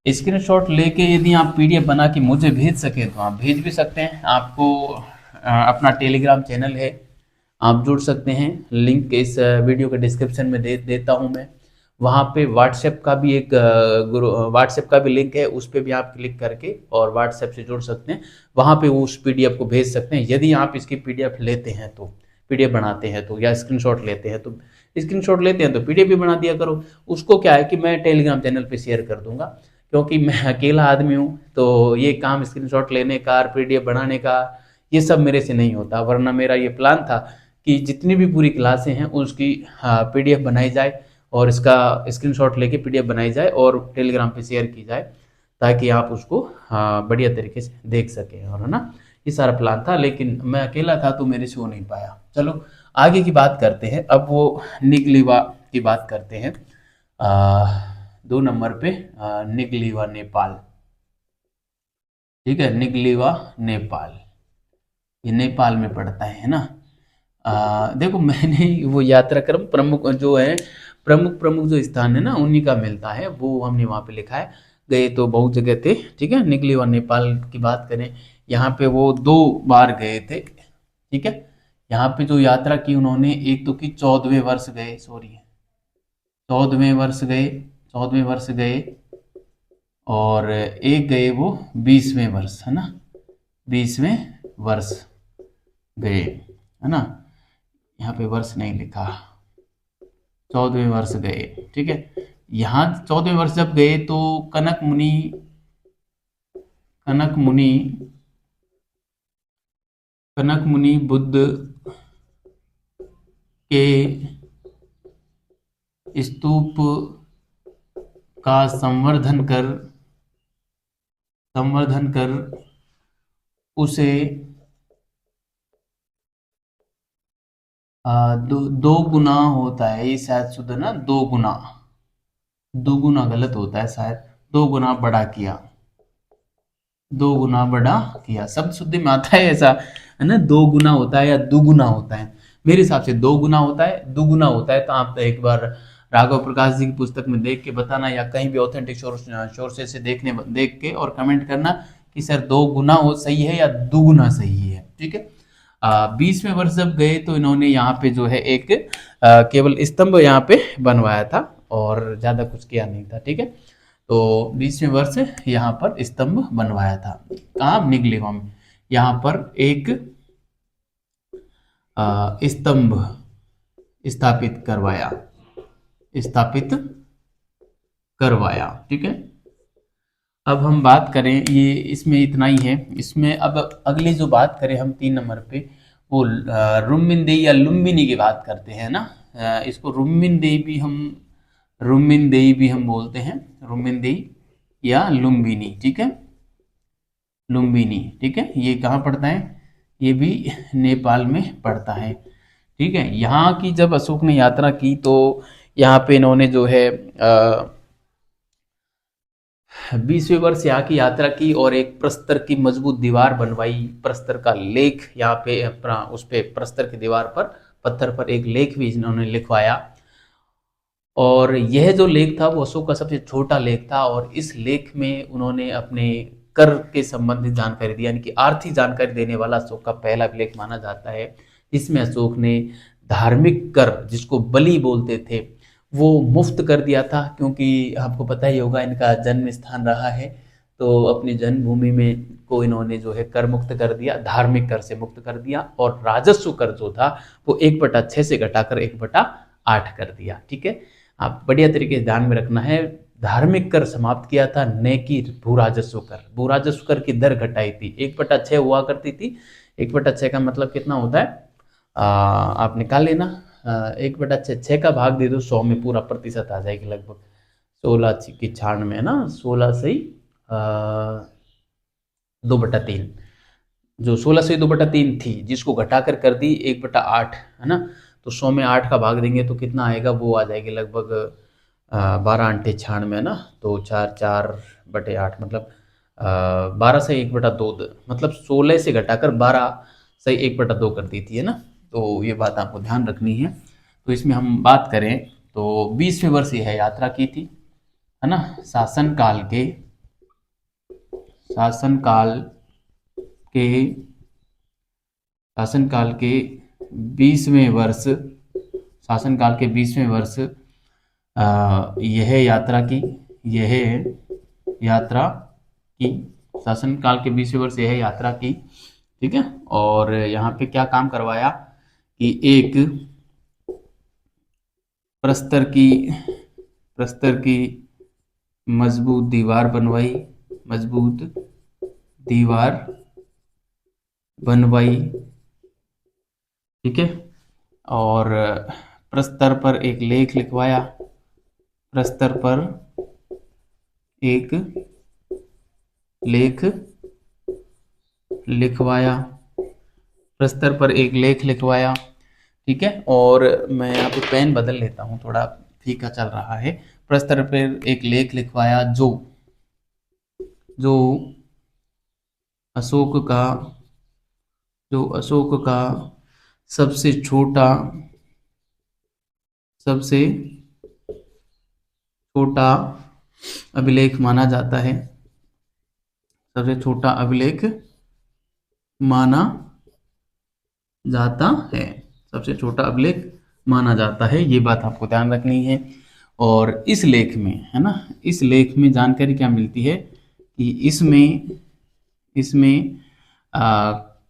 स्क्रीनशॉट लेके यदि आप PDF बना के मुझे भेज सकें तो आप भेज भी सकते हैं। आपको अपना टेलीग्राम चैनल है, आप जुड़ सकते हैं, लिंक इस वीडियो के डिस्क्रिप्शन में दे देता हूं मैं। वहाँ पे व्हाट्सएप का भी एक व्हाट्सएप का भी लिंक है, उस पर भी आप क्लिक करके और व्हाट्सएप से जुड़ सकते हैं। वहाँ पे वो उस PDF को भेज सकते हैं, यदि आप इसकी PDF लेते हैं तो, PDF बनाते हैं तो, या स्क्रीनशॉट लेते हैं तो, स्क्रीनशॉट लेते हैं तो PDF भी बना दिया करो। उसको क्या है कि मैं टेलीग्राम चैनल पे शेयर कर दूंगा, क्योंकि मैं अकेला आदमी हूँ, तो ये काम स्क्रीनशॉट लेने का और PDF बनाने का ये सब मेरे से नहीं होता। वरना मेरा ये प्लान था कि जितनी भी पूरी क्लासें हैं उसकी PDF बनाई जाए, और इसका स्क्रीनशॉट लेके PDF बनाई जाए और टेलीग्राम पे शेयर की जाए, ताकि आप उसको बढ़िया तरीके से देख सकें, और, है ना, ये सारा प्लान था। लेकिन मैं अकेला था तो मेरे से हो नहीं पाया। चलो आगे की बात करते हैं, अब वो निगलीवा की बात करते हैं। 2 नंबर पे निगलीवा नेपाल, ठीक है, निगलीवा नेपाल, ये नेपाल में पड़ता है ना। देखो मैंने वो यात्रा क्रम प्रमुख जो है, प्रमुख प्रमुख जो स्थान है ना उन्हीं का मिलता है, वो हमने वहाँ पे लिखा है। गए तो बहुत जगह थे, ठीक है। निगलीवा नेपाल की बात करें, यहाँ पे वो 2 बार गए थे, ठीक है। यहाँ पे जो यात्रा की उन्होंने, एक तो की 14वें वर्ष गए, सॉरी 14वें वर्ष गए, 14वें वर्ष गए, और एक गए वो 20वें वर्ष, है ना, 20वें वर्ष गए, है ना। यहाँ पे वर्ष नहीं लिखा, 14वें वर्ष गए, ठीक है। यहाँ 14वें वर्ष जब गए तो कनक मुनि कनक मुनि बुद्ध के स्तूप का संवर्धन कर उसे दो गुना होता है, ये शायद शुद्ध ना, दो गुना, दो गुना गलत होता है शायद, दो गुना बड़ा किया, दो गुना बड़ा किया, शब्द शुद्धि में आता है ऐसा, है ना, दो गुना होता है या दुगुना होता है, मेरे हिसाब से दो गुना होता है, दुगुना होता है, तो आप तो एक बार राघव प्रकाश जी की पुस्तक में देख के बताना, या कहीं भी ऑथेंटिक सोर्सेज से देख के और कमेंट करना कि सर दो गुना हो सही है या दुगुना सही है, ठीक है। 20वें वर्ष जब गए तो इन्होंने यहाँ पे जो है एक केवल स्तंभ यहाँ पे बनवाया था और ज्यादा कुछ किया नहीं था, ठीक है। तो 20वें वर्ष यहाँ पर स्तंभ बनवाया था, कहाँ, निगलेवा में, यहाँ पर एक स्तंभ स्थापित करवाया, ठीक है। अब हम बात करें, ये इसमें इतना ही है, इसमें अब अगली जो बात करें हम 3 नंबर पे, वो रुम्मिनदेई या लुम्बिनी की बात करते हैं ना। इसको रुम्मिनदेई भी हम बोलते हैं, रुम्मिनदेई या लुम्बिनी, ठीक है, लुम्बिनी, ठीक है। ये कहाँ पड़ता है, ये भी नेपाल में पड़ता है, ठीक है। यहाँ की जब अशोक ने यात्रा की तो यहाँ पे इन्होंने जो है 20वें वर्ष यहाँ की यात्रा की और एक प्रस्तर की मजबूत दीवार बनवाई, प्रस्तर का लेख यहाँ पे अपना, उस पे प्रस्तर की दीवार पर पत्थर पर एक लेख भी इन्होंने लिखवाया, और यह जो लेख था वो अशोक का सबसे छोटा लेख था, और इस लेख में उन्होंने अपने कर के संबंधित जानकारी दी, यानी कि आर्थिक जानकारी देने वाला अशोक का पहला लेख माना जाता है। इसमें अशोक ने धार्मिक कर, जिसको बलि बोलते थे, वो मुफ्त कर दिया था, क्योंकि आपको पता ही होगा इनका जन्म स्थान रहा है, तो अपनी जन्मभूमि में को इन्होंने जो है कर मुक्त कर दिया, धार्मिक कर से मुक्त कर दिया, और राजस्व कर जो था वो 1/6 से घटाकर 1/8 कर दिया, ठीक है। आप बढ़िया तरीके से ध्यान में रखना है, धार्मिक कर समाप्त किया था, न कि भू राजस्व कर। भू राजस्व कर की दर घटाई थी, 1/6 हुआ करती थी, 1/6 का मतलब कितना होता है, आप निकाल लेना, 1/6, 6 का भाग दे दो 100 में, पूरा प्रतिशत आ जाएगी लगभग 16 की 96 है ना, 16 से 2/3, जो 16 से 2/3 थी, जिसको घटाकर कर दी 1/8, है ना, तो 100 में 8 का भाग देंगे तो कितना आएगा, वो आ जाएगी लगभग 12 × 96 है ना, तो 4/8 मतलब 12 से 1/2, मतलब 16 से घटाकर 12 से 1/2 कर दी थी, है ना। तो ये बात आपको ध्यान रखनी है। तो इसमें हम बात करें तो 20वें वर्ष यह यात्रा की थी, है ना। शासनकाल के शासनकाल के 20वें वर्ष शासनकाल के 20वें वर्ष यह यात्रा की शासनकाल के 20वें वर्ष यह यात्रा की, ठीक है। और यहाँ पे क्या काम करवाया कि एक प्रस्तर की मजबूत दीवार बनवाई, ठीक है। और प्रस्तर पर एक लेख लिखवाया, प्रस्तर पर एक लेख लिखवाया, प्रस्तर पर एक लेख लिखवाया, ठीक है। और मैं यहाँ पे पेन बदल लेता हूँ, थोड़ा फीका चल रहा है। प्रस्तर पर एक लेख लिखवाया जो अशोक का सबसे छोटा अभिलेख माना जाता है, सबसे छोटा अभिलेख माना जाता है, सबसे छोटा अभिलेख माना जाता है, ये बात आपको ध्यान रखनी है। और इस लेख में, है ना, इस लेख में जानकारी क्या मिलती है कि इसमें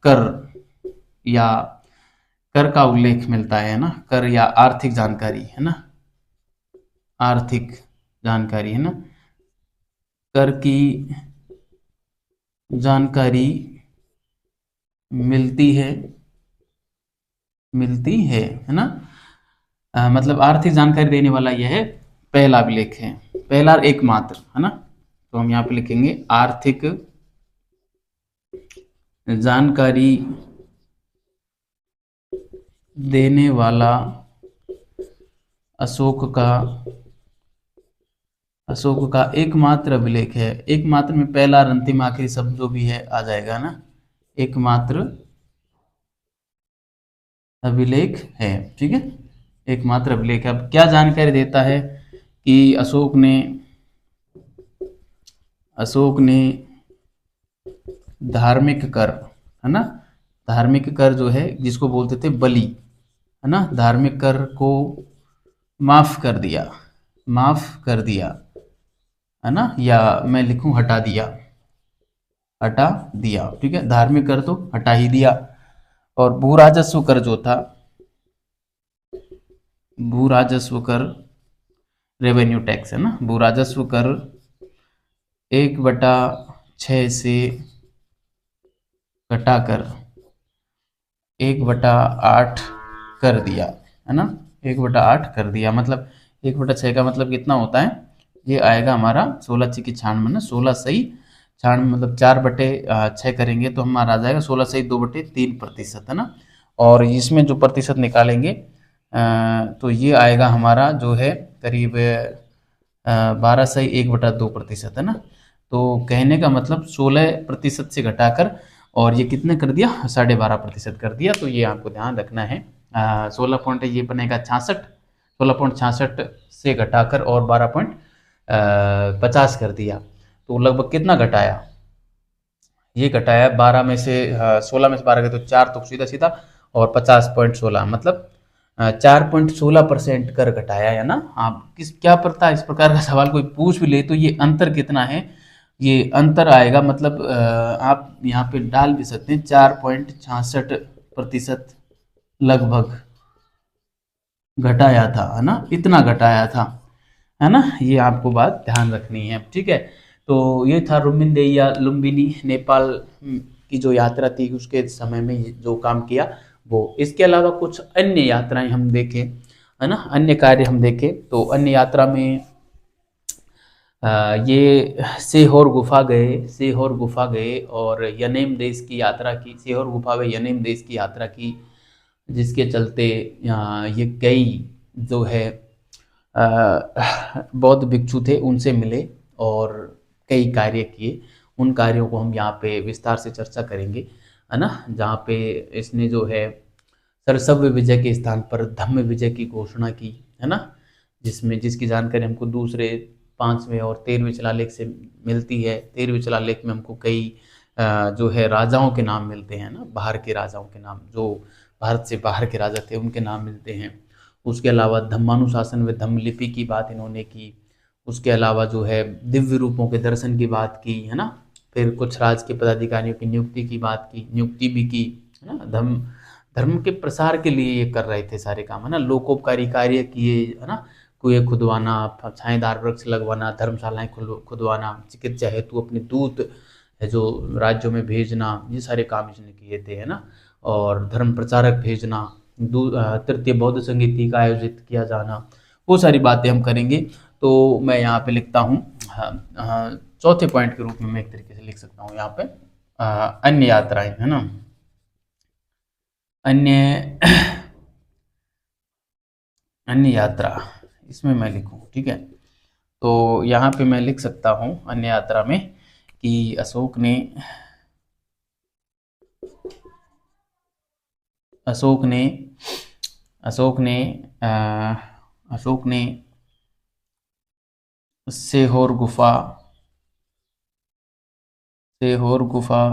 कर या कर का उल्लेख मिलता है ना, कर या आर्थिक जानकारी, है ना, आर्थिक जानकारी, है ना, कर की जानकारी मिलती है, है ना। मतलब आर्थिक जानकारी देने वाला यह है पहला अभिलेख है, पहला और एकमात्र, है ना। तो हम यहाँ पे लिखेंगे आर्थिक जानकारी देने वाला अशोक का एकमात्र अभिलेख है। एकमात्र में पहला और अंतिम आखिरी शब्द जो भी है आ जाएगा ना, एकमात्र अभिलेख है, ठीक है। एकमात्र अभिलेख है। अब क्या जानकारी देता है कि अशोक ने धार्मिक कर, है ना, धार्मिक कर जो है जिसको बोलते थे बलि, है ना, धार्मिक कर को माफ कर दिया, है ना, या मैं लिखूं हटा दिया, ठीक है। धार्मिक कर तो हटा ही दिया। और भू राजस्व कर जो था, भू राजस्व कर रेवेन्यू टैक्स, है ना, भू राजस्व कर 1/6 से घटाकर 1/8 कर दिया, है ना, 1/8 कर दिया। मतलब 1/6 का मतलब कितना होता है, ये आएगा हमारा 16×6 = 96 ना, 16×96 मतलब 4/6 करेंगे तो हमारा आ जाएगा 16/2/3%, है ना। और इसमें जो प्रतिशत निकालेंगे तो ये आएगा हमारा जो है करीब 12/1/2%, है ना। तो कहने का मतलब 16% से घटाकर और ये कितने कर दिया, 12.5% कर दिया। तो ये आपको ध्यान रखना है। 16 पॉइंट ये बनेगा 66, 16.66 से घटाकर और 12.50 कर दिया। तो लगभग कितना घटाया, ये घटाया 12 में से 16 में से 12 गए तो 4, तो सीधा सीधा, और 50.16 मतलब 4.16% कर घटाया, है ना। आप किस क्या पता इस प्रकार का सवाल कोई पूछ भी ले तो ये अंतर कितना है, ये अंतर आएगा मतलब आप यहाँ पे डाल भी सकते हैं 4.66% लगभग घटाया था, है ना, इतना घटाया था, है ना। ये आपको बात ध्यान रखनी है, ठीक है। तो ये था रुक्मिणी या लुम्बिनी नेपाल की जो यात्रा थी उसके समय में जो काम किया वो। इसके अलावा कुछ अन्य यात्राएं हम देखें, है ना, अन्य कार्य हम देखें तो अन्य यात्रा में ये सेहोर गुफा गए और यनेम देश की यात्रा की, सेहोर गुफा व यनेम देश की यात्रा की, जिसके चलते ये कई जो है बौद्ध भिक्षु थे उनसे मिले और कई कार्य किए। उन कार्यों को हम यहाँ पे विस्तार से चर्चा करेंगे, है ना। जहाँ पे इसने जो है सरसव्य विजय के स्थान पर धम्म विजय की घोषणा की, है ना, जिसमें जिसकी जानकारी हमको दूसरे 5वें और 13वें शिलालेख से मिलती है। 13वें शिलालेख में हमको कई जो है राजाओं के नाम मिलते हैं ना, बाहर के राजाओं के नाम, जो भारत से बाहर के राजा थे उनके नाम मिलते हैं। उसके अलावा धम्मानुशासन व धम्मलिपि की बात इन्होंने की। उसके अलावा जो है दिव्य रूपों के दर्शन की बात की, है ना। फिर कुछ राज के पदाधिकारियों की नियुक्ति की बात की, नियुक्ति भी की, है ना। धर्म धर्म के प्रसार के लिए ये कर रहे थे सारे काम, है ना। लोकोपकारी कार्य किए, है ना, कुएं खुदवाना, छाएदार वृक्ष लगवाना, धर्मशालाएं खुदवाना, चिकित्सा हेतु अपने दूत है जो राज्यों में भेजना, ये सारे काम इसने किए थे, है ना। और धर्म प्रचारक भेजना, तृतीय बौद्ध संगीति का आयोजित किया जाना, वो सारी बातें हम करेंगे। तो मैं यहाँ पे लिखता हूँ, चौथे पॉइंट के रूप में मैं एक तरीके से लिख सकता हूँ यहाँ पे अन्य यात्राएं, है ना, अन्य अन्य यात्रा, इसमें मैं लिखूं, ठीक है। तो यहाँ पे मैं लिख सकता हूँ अन्य यात्रा में कि अशोक ने अशोक ने अ, अशोक ने सेहोर गुफा सेहोर गुफा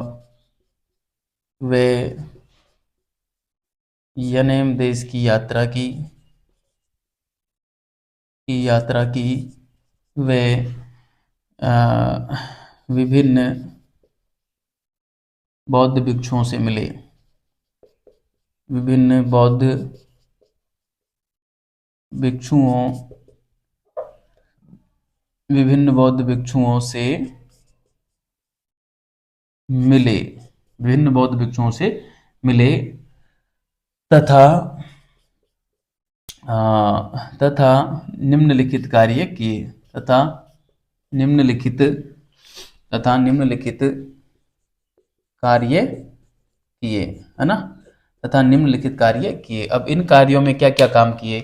व यनेम देश की यात्रा की वे विभिन्न बौद्ध भिक्षुओं से मिले, विभिन्न बौद्ध भिक्षुओं विभिन्न बौद्ध भिक्षुओं से मिले, विभिन्न बौद्ध भिक्षुओं से मिले तथा तथा निम्नलिखित कार्य किए निम्नलिखित निम्नलिखित कार्य किए, है ना, तथा निम्नलिखित कार्य किए। अब इन कार्यों में क्या क्या काम किए,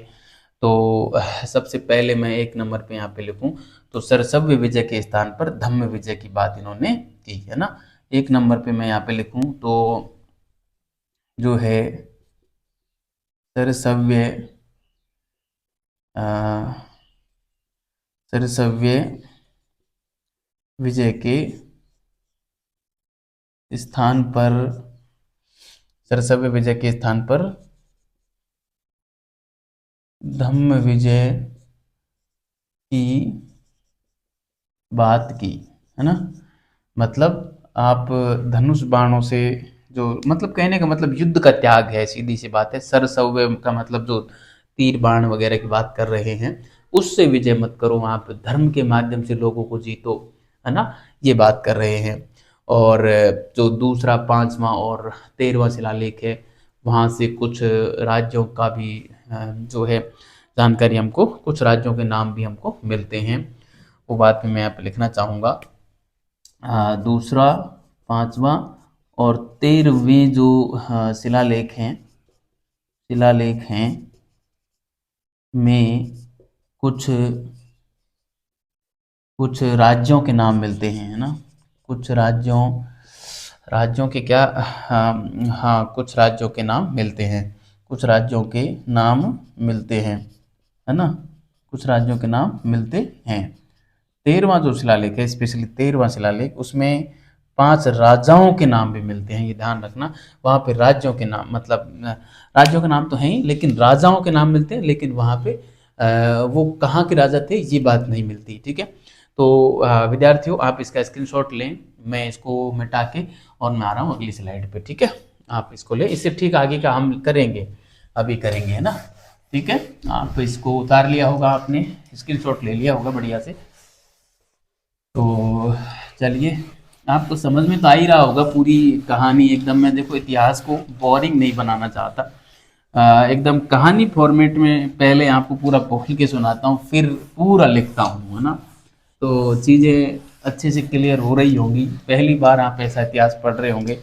तो सबसे पहले मैं 1 नंबर पे यहाँ पे लिखूं तो सरसव्य विजय के स्थान पर धम्म विजय की बात इन्होंने की, है ना। 1 नंबर पे मैं यहाँ पे लिखूं तो जो है सरसव्य सरसव्य विजय के स्थान पर सरसव्य विजय के स्थान पर धम्म विजय की बात की, है ना। मतलब आप धनुष बाणों से जो, मतलब कहने का मतलब युद्ध का त्याग है, सीधी सी बात है। सरसव्य का मतलब जो तीर बाण वगैरह की बात कर रहे हैं, उससे विजय मत करो, आप धर्म के माध्यम से लोगों को जीतो, है ना, ये बात कर रहे हैं। और जो दूसरा 5वां और 13वां शिलालेख है, वहाँ से कुछ राज्यों का भी जो है जानकारी, हमको कुछ राज्यों के नाम भी हमको मिलते हैं, वो बात भी मैं यहाँ पे लिखना चाहूँगा। दूसरा, 5वां और 13वें जो शिलालेख हैं में कुछ कुछ राज्यों के नाम मिलते हैं, है ना। कुछ राज्यों के क्या, हाँ कुछ राज्यों के नाम मिलते हैं, कुछ राज्यों के नाम मिलते हैं, है ना, कुछ राज्यों के नाम मिलते हैं। 13वां जो शिलालेख है, स्पेशली 13वां शिलालेख, उसमें 5 राजाओं के नाम भी मिलते हैं, ये ध्यान रखना। वहाँ पे राज्यों के नाम, मतलब राज्यों के नाम तो हैं ही, लेकिन राजाओं के नाम मिलते हैं, लेकिन वहाँ पे वो कहाँ के राजा थे ये बात नहीं मिलती, ठीक है। तो विद्यार्थियों, आप इसका स्क्रीनशॉट लें, मैं इसको मिटा के और मैं आ रहा हूँ अगली स्लाइड पे, ठीक है। आप इसको लें, इससे ठीक आगे का हम करेंगे, अभी करेंगे, है ना, ठीक है। आप इसको उतार लिया होगा आपने, स्क्रीनशॉट ले लिया होगा बढ़िया से। तो चलिए, आपको समझ में तो आ ही रहा होगा पूरी कहानी एकदम। मैं देखो इतिहास को बोरिंग नहीं बनाना चाहता, एकदम कहानी फॉर्मेट में पहले आपको पूरा बोल के सुनाता हूँ, फिर पूरा लिखता हूँ, है ना। तो चीज़ें अच्छे से क्लियर हो रही होंगी, पहली बार आप ऐसा इतिहास पढ़ रहे होंगे।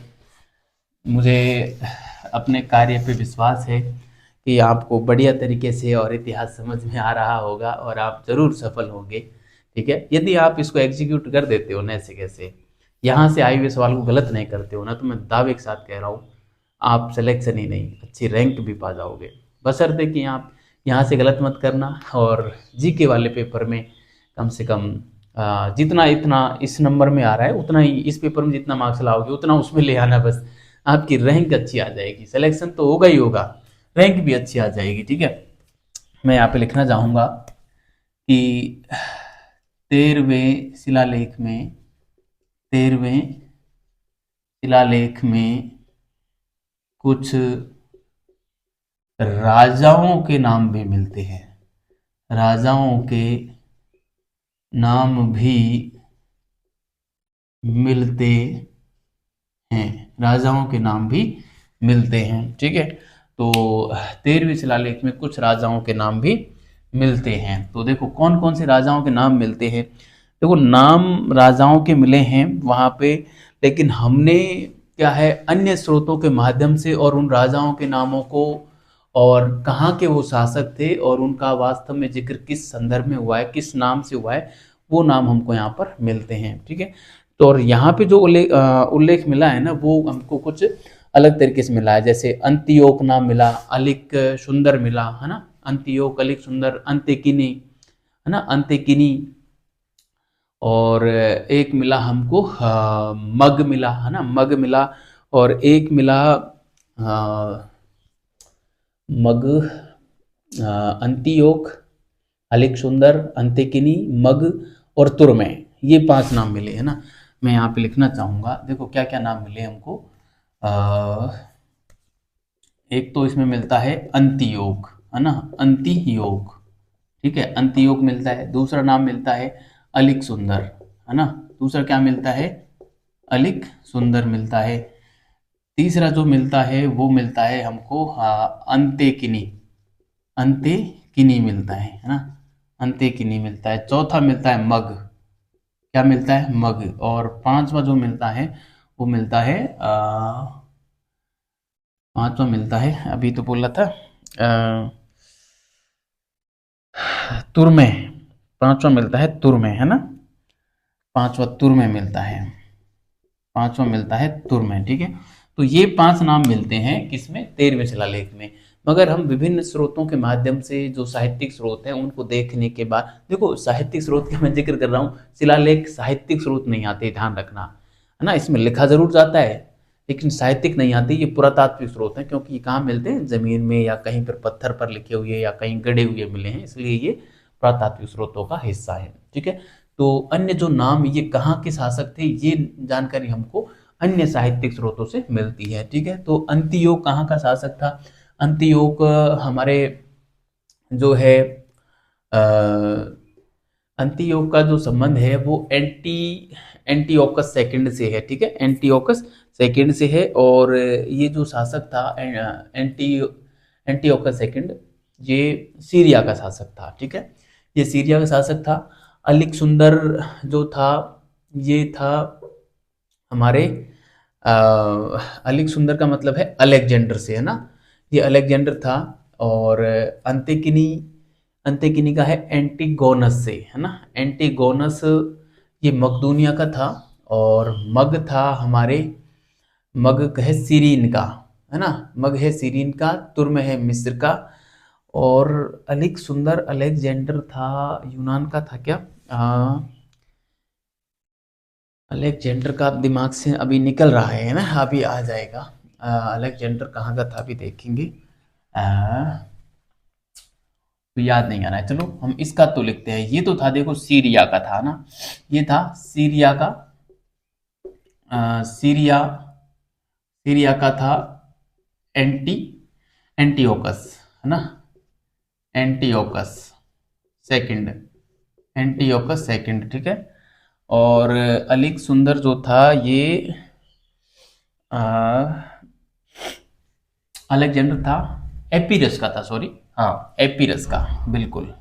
मुझे अपने कार्य पे विश्वास है कि आपको बढ़िया तरीके से और इतिहास समझ में आ रहा होगा और आप ज़रूर सफल होंगे, ठीक है। यदि आप इसको एग्जीक्यूट कर देते हो ना, ऐसे कैसे यहाँ से आए हुए सवाल को गलत नहीं करते हो ना, तो मैं दावे के साथ कह रहा हूँ आप सिलेक्शन ही नहीं, अच्छी रैंक भी पा जाओगे। बशर्ते कि आप यहाँ से गलत मत करना, और जीके वाले पेपर में कम से कम जितना इतना इस नंबर में आ रहा है, उतना ही इस पेपर में जितना मार्क्स लाओगे उतना उसमें ले आना, बस आपकी रैंक अच्छी आ जाएगी। सिलेक्शन तो होगा ही होगा, रैंक भी अच्छी आ जाएगी, ठीक है। मैं यहाँ पे लिखना चाहूँगा कि 13वें शिलालेख में 13वें शिलालेख में कुछ राजाओं के नाम भी मिलते हैं, राजाओं के नाम भी मिलते हैं, राजाओं के नाम भी मिलते हैं, ठीक है। तो 13वें शिलालेख में कुछ राजाओं के नाम भी मिलते हैं। तो देखो कौन कौन से राजाओं के नाम मिलते हैं। देखो नाम राजाओं के मिले हैं वहाँ पे, लेकिन हमने क्या है, अन्य स्रोतों के माध्यम से और उन राजाओं के नामों को, और कहाँ के वो शासक थे, और उनका वास्तव में जिक्र किस संदर्भ में हुआ है, किस नाम से हुआ है, वो नाम हमको यहाँ पर मिलते हैं, ठीक है। तो और यहाँ पे जो उल्लेख मिला है ना, वो हमको कुछ अलग तरीके से मिला है। जैसे अंत्योक नाम मिला, अलिक सुंदर मिला, है ना, अंत्योक, अलिक सुंदर, अंत्यकिनी, है ना, अंत्यकिनी। और एक मिला हमको मग मिला, है ना, मग मिला। और एक मिला मग, अंत्योक, अलिक सुंदर, अंत्यकिनी, मग और तुरमय, ये 5 नाम मिले, है ना। मैं यहाँ पे लिखना चाहूँगा, देखो क्या क्या नाम मिले हमको। एक तो इसमें मिलता है अंतियोग, है ना, अंतियोग, ठीक है, अंतियोग मिलता है। दूसरा नाम मिलता है अलिक सुंदर, है ना, दूसरा क्या मिलता है, अलिक सुंदर मिलता है। तीसरा जो मिलता है वो मिलता है हमको अंतेकिनी, अंतेकिनी मिलता है ना, अंतेकिनी मिलता है। चौथा मिलता है मग, क्या मिलता है, मग। और पांचवा जो मिलता है वो मिलता है पांचवा मिलता है, अभी तो बोला था तुरमे, पांचवा मिलता है तुरमे, है ना, पांचवा तुरमे मिलता है, पांचवा मिलता है तुरमे, ठीक है। तो ये पांच नाम मिलते हैं किसमें, 13वें शिलालेख में। मगर हम विभिन्न स्रोतों के माध्यम से, जो साहित्यिक स्रोत हैं उनको देखने के बाद, देखो साहित्यिक स्रोत का मैं जिक्र कर रहा हूँ, शिलालेख साहित्यिक स्रोत नहीं आते, ध्यान रखना, है ना। इसमें लिखा जरूर जाता है लेकिन साहित्यिक नहीं आती, ये पुरातात्विक स्रोत हैं, क्योंकि ये कहाँ मिलते हैं, जमीन में या कहीं पर पत्थर पर लिखे हुए या कहीं गड़े हुए मिले हैं, इसलिए ये पुरातात्विक स्रोतों का हिस्सा है, ठीक है। तो अन्य जो नाम ये कहाँ के शासक थे, ये जानकारी हमको अन्य साहित्यिक स्रोतों से मिलती है, ठीक है। तो अंतियोग कहाँ का शासक था, अंतियोग हमारे जो है अंतियोग का जो संबंध है वो एंटीओकस सेकंड से है, ठीक है, एंटीओकस सेकंड से है। और ये जो शासक था एंटीओकस सेकंड, ये सीरिया का शासक था, ठीक है, ये सीरिया का शासक था। अलिक सुंदर जो था, ये था हमारे अलिक सुंदर का मतलब है अलेक्जेंडर से, है ना, ये अलेक्जेंडर था। और अंतेकिनी, अंतेकिनी का है एंटीगोनस से, है ना, एंटीगोनस ये मकदूनिया का था। और मग था हमारे, मग है सीरीन का, है ना, मग है सीरीन का, तुर्म है मिस्र का। और अलिक सुंदर अलेक्जेंडर था, यूनान का था क्या, अलेक्जेंडर का दिमाग से अभी निकल रहा है ना, अभी आ जाएगा। अलेक्जेंडर कहाँ का था अभी देखेंगे, तो याद नहीं आ रहा है, चलो हम इसका तो लिखते हैं। ये तो था, देखो सीरिया का था ना, ये था सीरिया का, सीरिया, सीरिया का था एंटी एंटीओकस, है ना, एंटीओकस सेकंड, एंटीओकस सेकंड, ठीक है। और अलिक सुंदर जो था ये अलेक्जेंडर था, एपीरस का था, सॉरी, हाँ एपीरस का, बिल्कुल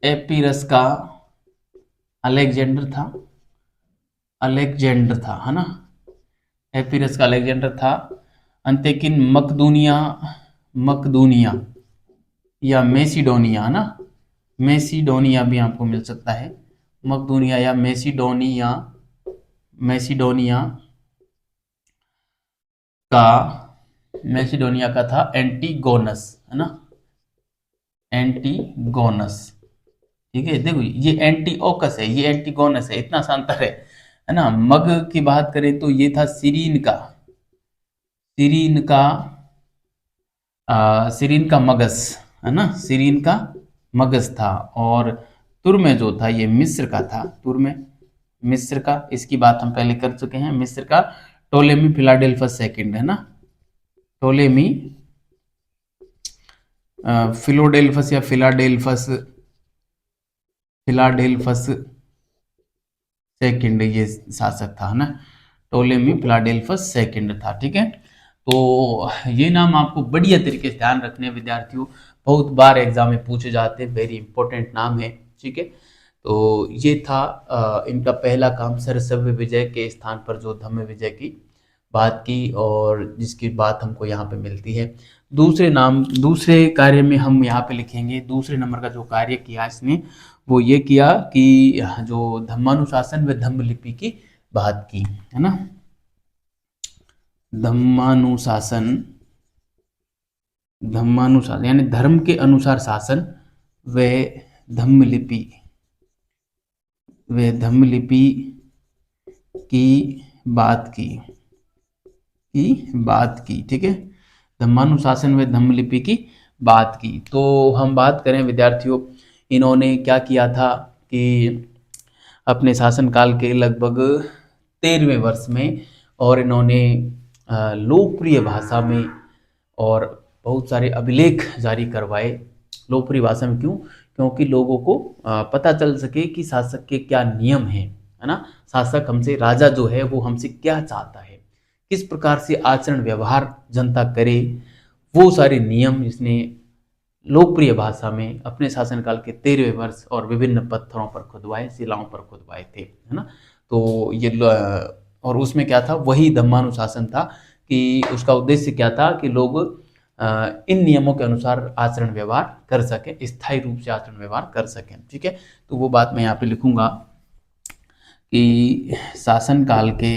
एपीरस का अलेक्जेंडर था, अलेक्जेंडर था, है ना, एपीरस का अलेक्जेंडर था। अंतेकिन मकदूनिया, मकदूनिया या मेसिडोनिया, है ना, मेसिडोनिया भी आपको मिल सकता है, मकदूनिया या मेसिडोनिया, मेसिडोनिया का, मैसिडोनिया का था एंटीगोनस, है ना, एंटीगोनस, ठीक है। देखो ये एंटीओकस है, ये एंटीगोनस है, इतना सा अंतर है ना। मग की बात करें तो ये था सीरीन का, सीरीन का सीरीन का मगस, है ना, सीरीन का मगस था। और तुर्मे जो था ये मिस्र का था, तुर्मे मिस्र का, इसकी बात हम पहले कर चुके हैं, मिस्र का टोलेमी फिलाडेल्फस सेकंड, है ना, टोलेमी फिलोडेल्फस या फिलाडेल्फस, फिलाडेल्फस सेकंड ये शासक था, है ना, टोलेमी फिलाडेल्फस सेकंड था, ठीक है। तो ये नाम आपको बढ़िया तरीके से ध्यान रखने हैं विद्यार्थियों, बहुत बार एग्जाम में पूछे जाते हैं, वेरी इंपॉर्टेंट नाम है, ठीक है। तो ये था इनका पहला काम, सरसव्य विजय के स्थान पर जो धम्म विजय की बात की, और जिसकी बात हमको यहाँ पे मिलती है। दूसरे नाम, दूसरे कार्य में हम यहाँ पे लिखेंगे, दूसरे नंबर का जो कार्य किया इसने वो ये किया कि जो धम्मानुशासन व धम्म लिपि की बात की, है ना, धम्मानुशासन, धम्मानुशासन यानी धर्म के अनुसार शासन, व धम्म लिपि, व धम्म लिपि की बात की, ठीक है, धम्मानुशासन व धम्म लिपि की बात की। तो हम बात करें विद्यार्थियों, इन्होंने क्या किया था कि अपने शासनकाल के लगभग 13वें वर्ष में, और इन्होंने लोकप्रिय भाषा में और बहुत सारे अभिलेख जारी करवाए। लोकप्रिय भाषा में क्यों, क्योंकि लोगों को पता चल सके कि शासक के क्या नियम हैं, है ना, शासक हमसे, राजा जो है वो हमसे क्या चाहता है, किस प्रकार से आचरण व्यवहार जनता करे, वो सारे नियम इसने लोकप्रिय भाषा में अपने शासनकाल के 13वें वर्ष और विभिन्न पत्थरों पर खुदवाए, शिलाओं पर खुदवाए थे, है ना। तो ये और उसमें क्या था, वही धम्मानुशासन था कि उसका उद्देश्य क्या था कि लोग इन नियमों के अनुसार आचरण व्यवहार कर सकें, स्थायी रूप से आचरण व्यवहार कर सकें। ठीक है, तो वो बात मैं यहाँ पे लिखूंगा कि शासनकाल के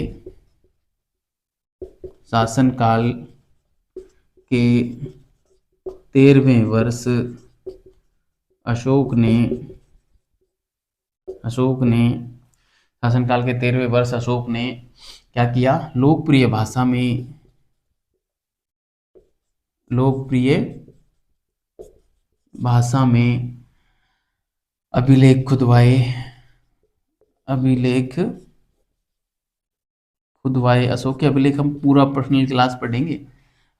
13वें वर्ष शासनकाल के 13वें वर्ष अशोक ने क्या किया, लोकप्रिय भाषा में अभिलेख खुदवाए। अशोक के अभिलेख हम पूरा पर्सनल क्लास पढ़ेंगे।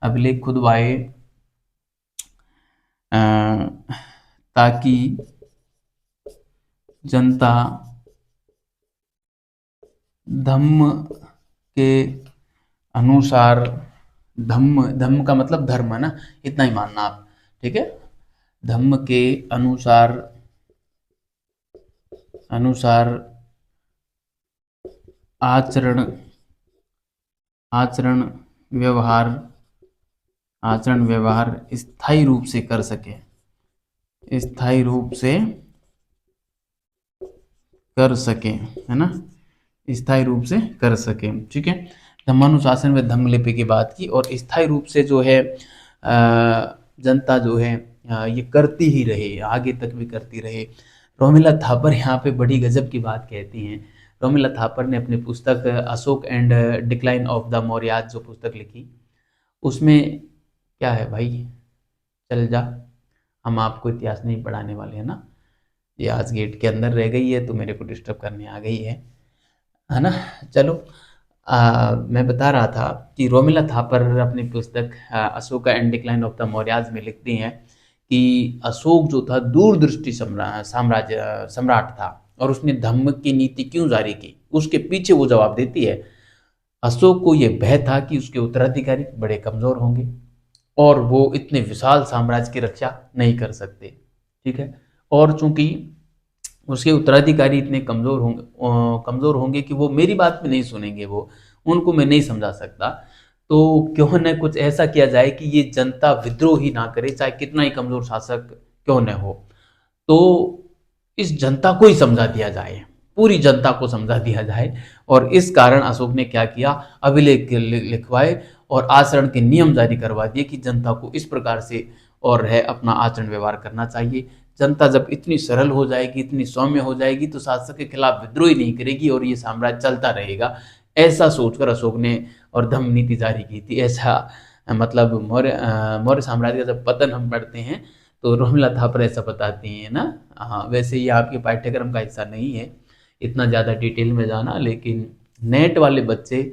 अभिलेख खुदवाए ताकि जनता धम्म के अनुसार, धम्म का मतलब धर्म है ना, इतना ही मानना आप, ठीक है, धम्म के अनुसार आचरण व्यवहार स्थायी रूप से कर सके, है ना, स्थायी रूप से कर सके। ठीक है, धम्मानुशासन में धम्म लिपि की बात की, और स्थायी रूप से जो है जनता जो है ये करती ही रहे, आगे तक भी करती रहे। रोमिला थापर यहाँ पे बड़ी गजब की बात कहती हैं। रोमिला थापर ने अपनी पुस्तक Ashok and decline of the Mauryas जो पुस्तक लिखी, उसमें क्या है भाई, चल जा, हम आपको इतिहास नहीं पढ़ाने वाले हैं ना, ये आज गेट के अंदर रह गई है तो मेरे को डिस्टर्ब करने आ गई है ना। चलो, मैं बता रहा था कि रोमिला थापर अपनी पुस्तक Ashok and decline of the Mauryas में लिखती हैं कि अशोक जो था दूरदृष्टि सम्राट था, और उसने धम्म की नीति क्यों जारी की, उसके पीछे वो जवाब देती है। अशोक को यह भय था कि उसके उत्तराधिकारी बड़े कमजोर होंगे और वो इतने विशाल साम्राज्य की रक्षा नहीं कर सकते। ठीक है, और चूंकि उसके उत्तराधिकारी इतने कमजोर होंगे कि वो मेरी बात में नहीं सुनेंगे, वो उनको मैं नहीं समझा सकता, तो क्यों न कुछ ऐसा किया जाए कि ये जनता विद्रोह ही ना करे, चाहे कितना ही कमजोर शासक क्यों न हो, तो इस जनता को ही समझा दिया जाए, पूरी जनता को समझा दिया जाए। और इस कारण अशोक ने क्या किया, अभिलेख लिखवाए और आचरण के नियम जारी करवा दिए कि जनता को इस प्रकार से और है अपना आचरण व्यवहार करना चाहिए। जनता जब इतनी सरल हो जाएगी, इतनी सौम्य हो जाएगी, तो शासक के खिलाफ विद्रोह ही नहीं करेगी और ये साम्राज्य चलता रहेगा, ऐसा सोचकर अशोक ने और धम्म नीति जारी की थी। ऐसा मतलब मौर्य साम्राज्य का जब पतन हम पढ़ते हैं तो रोमिला थापर ऐसा बताती हैं ना। हाँ, वैसे ये आपके पाठ्यक्रम का हिस्सा नहीं है इतना ज़्यादा डिटेल में जाना, लेकिन नेट वाले बच्चे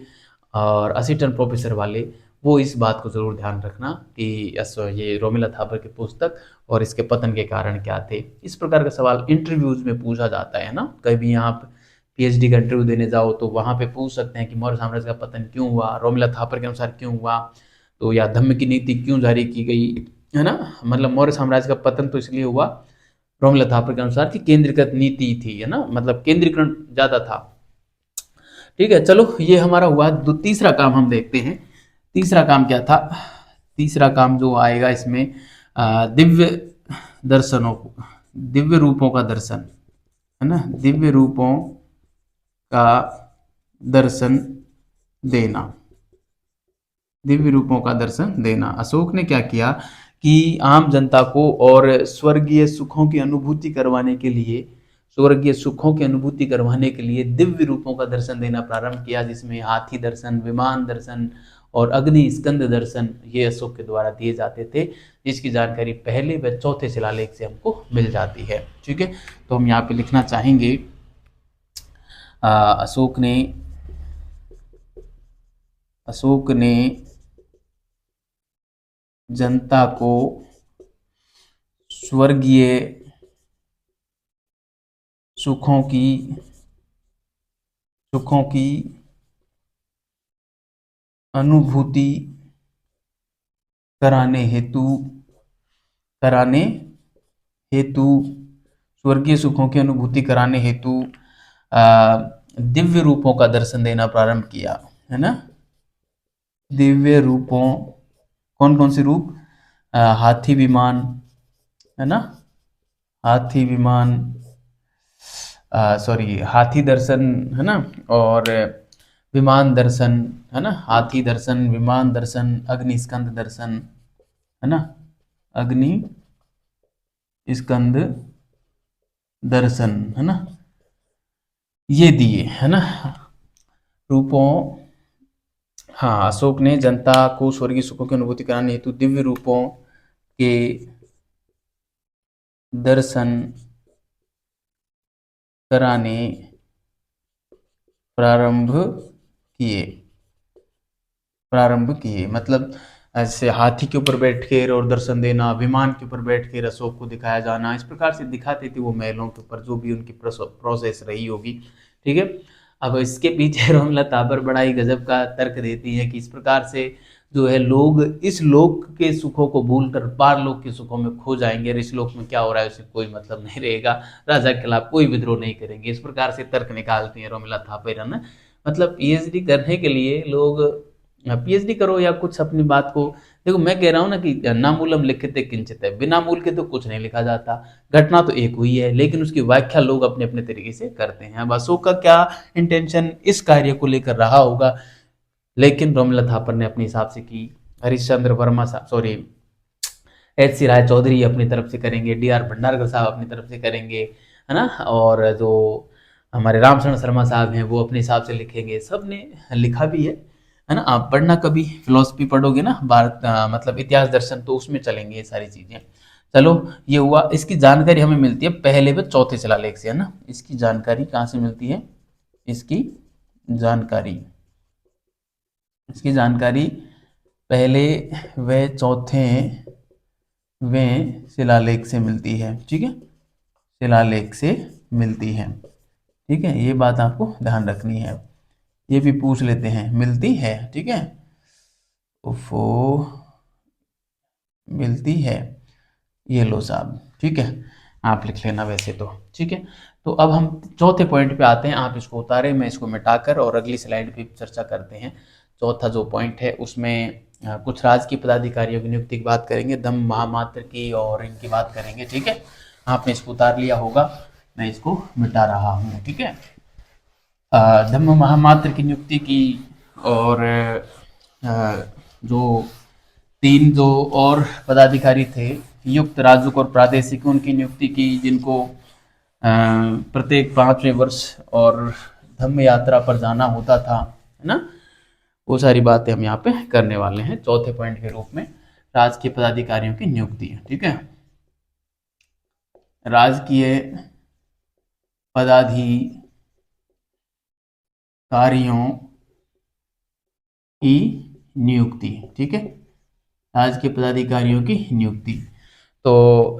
और असिस्टेंट प्रोफेसर वाले वो इस बात को ज़रूर ध्यान रखना कि ये रोमिला थापर की पुस्तक और इसके पतन के कारण क्या थे। इस प्रकार का सवाल इंटरव्यूज में पूछा जाता है ना, कभी आप पीएचडी का इंटरव्यू देने जाओ तो वहाँ पे पूछ सकते हैं कि मौर्य साम्राज्य का पतन क्यों हुआ, रोमिला थापर के अनुसार क्यों हुआ, तो या धम्म की नीति क्यों जारी की गई, है ना। मतलब मौर्य साम्राज्य का पतन तो इसलिए हुआ रोमिला थापर के अनुसार कि केंद्रीकृत नीति थी, है ना, मतलब केंद्रीकरण ज़्यादा था। ठीक है, चलो ये हमारा हुआ। तीसरा काम हम देखते हैं। तीसरा काम क्या था, तीसरा काम जो आएगा इसमें दिव्य रूपों का दर्शन, है ना, दिव्य रूपों का दर्शन देना, दिव्य रूपों का दर्शन देना। अशोक ने क्या किया कि आम जनता को और स्वर्गीय सुखों की अनुभूति करवाने के लिए दिव्य रूपों का दर्शन देना प्रारंभ किया, जिसमें हाथी दर्शन, विमान दर्शन और अग्नि स्कंद दर्शन ये अशोक के द्वारा दिए जाते थे, जिसकी जानकारी पहले व चौथे शिलालेख से हमको मिल जाती है। ठीक है, तो हम यहाँ पे लिखना चाहेंगे अशोक ने जनता को स्वर्गीय सुखों की अनुभूति कराने हेतु स्वर्गीय सुखों की अनुभूति कराने हेतु दिव्य रूपों का दर्शन देना प्रारंभ किया, है ना। दिव्य रूपों, कौन कौन से रूप? हाथी विमान, है ना, हाथी विमान, सॉरी हाथी दर्शन, है ना, और विमान दर्शन, है ना, हाथी दर्शन, विमान दर्शन, अग्नि स्कंद दर्शन, है ना, अग्नि स्कंद दर्शन, है ना, ये दिए, है ना रूपों। हाँ, अशोक ने जनता को स्वर्गीय सुखों की अनुभूति कराने हेतु दिव्य रूपों के दर्शन कराने प्रारंभ किए, मतलब ऐसे हाथी के ऊपर बैठ कर और दर्शन देना, विमान के ऊपर बैठ कर अशोक को दिखाया जाना, इस प्रकार से दिखाते थे वो महलों के ऊपर, जो भी उनकी प्रोसेस रही होगी, ठीक है। अब इसके पीछे रोमला ताबर बड़ा ही गजब का तर्क देती है कि इस प्रकार से जो है लोग इस लोक के सुखों को भूलकर पारलोक के सुखों में खो जाएंगे, और इस लोक में क्या हो रहा है उसे कोई मतलब नहीं रहेगा, राजा के खिलाफ कोई विद्रोह नहीं करेंगे, इस प्रकार से तर्क निकालती है रोमिला थापर, है ना। मतलब पीएचडी करने के लिए लोग, पीएचडी करो या कुछ अपनी बात को, देखो मैं कह रहा हूँ ना कि नामूलम लिखिते किंचित है, बिना मूल के तो कुछ नहीं लिखा जाता। घटना तो एक हुई है, लेकिन उसकी व्याख्या लोग अपने अपने तरीके से करते हैं। अब अशोक का क्या इंटेंशन इस कार्य को लेकर रहा होगा, लेकिन रोमिला थापर ने अपने हिसाब से की। हरिश्चंद्र वर्मा साहब, सॉरी एच सी राय चौधरी अपनी तरफ से करेंगे, डी आर भंडारकर साहब अपनी तरफ से करेंगे, है ना, और जो हमारे रामशरण शर्मा साहब हैं वो अपने हिसाब से लिखेंगे, सब ने लिखा भी है ना। आप पढ़ना कभी फिलोसफी पढ़ोगे ना, भारत मतलब इतिहास दर्शन, तो उसमें चलेंगे ये सारी चीजें। चलो, ये हुआ, इसकी जानकारी हमें मिलती है पहले व चौथे शिलालेख से, है ना। इसकी जानकारी कहाँ से मिलती है? इसकी जानकारी इसकी जानकारी पहले व चौथे वे शिलालेख से मिलती है, ठीक है, शिलालेख से मिलती है, ठीक है, ये बात आपको ध्यान रखनी है। ये भी पूछ लेते हैं, मिलती है, ठीक है, उफो मिलती है, ये लो साहब, ठीक है, आप लिख लेना वैसे तो, ठीक है। तो अब हम चौथे पॉइंट पे आते हैं, आप इसको उतारे, मैं इसको मिटाकर और अगली स्लाइड पे चर्चा करते हैं। चौथा जो पॉइंट है उसमें कुछ राजकीय पदाधिकारियों की नियुक्ति की बात करेंगे, धम्म महामात्र की और इनकी बात करेंगे, ठीक है। आपने इसको उतार लिया होगा, मैं इसको मिटा रहा हूँ, ठीक है। धम्म महामात्र की नियुक्ति की, और जो तीन जो और पदाधिकारी थे युक्त राजुक और प्रादेशिक, उनकी नियुक्ति की, जिनको प्रत्येक 5वें वर्ष और धम्म यात्रा पर जाना होता था, है ना। वो सारी बातें हम यहाँ पे करने वाले हैं चौथे पॉइंट के रूप में, राजकीय पदाधिकारियों की नियुक्ति है, ठीक है। राजकीय पदाधिकारियों की नियुक्ति, ठीक है, राजकीय पदाधिकारियों की नियुक्ति। तो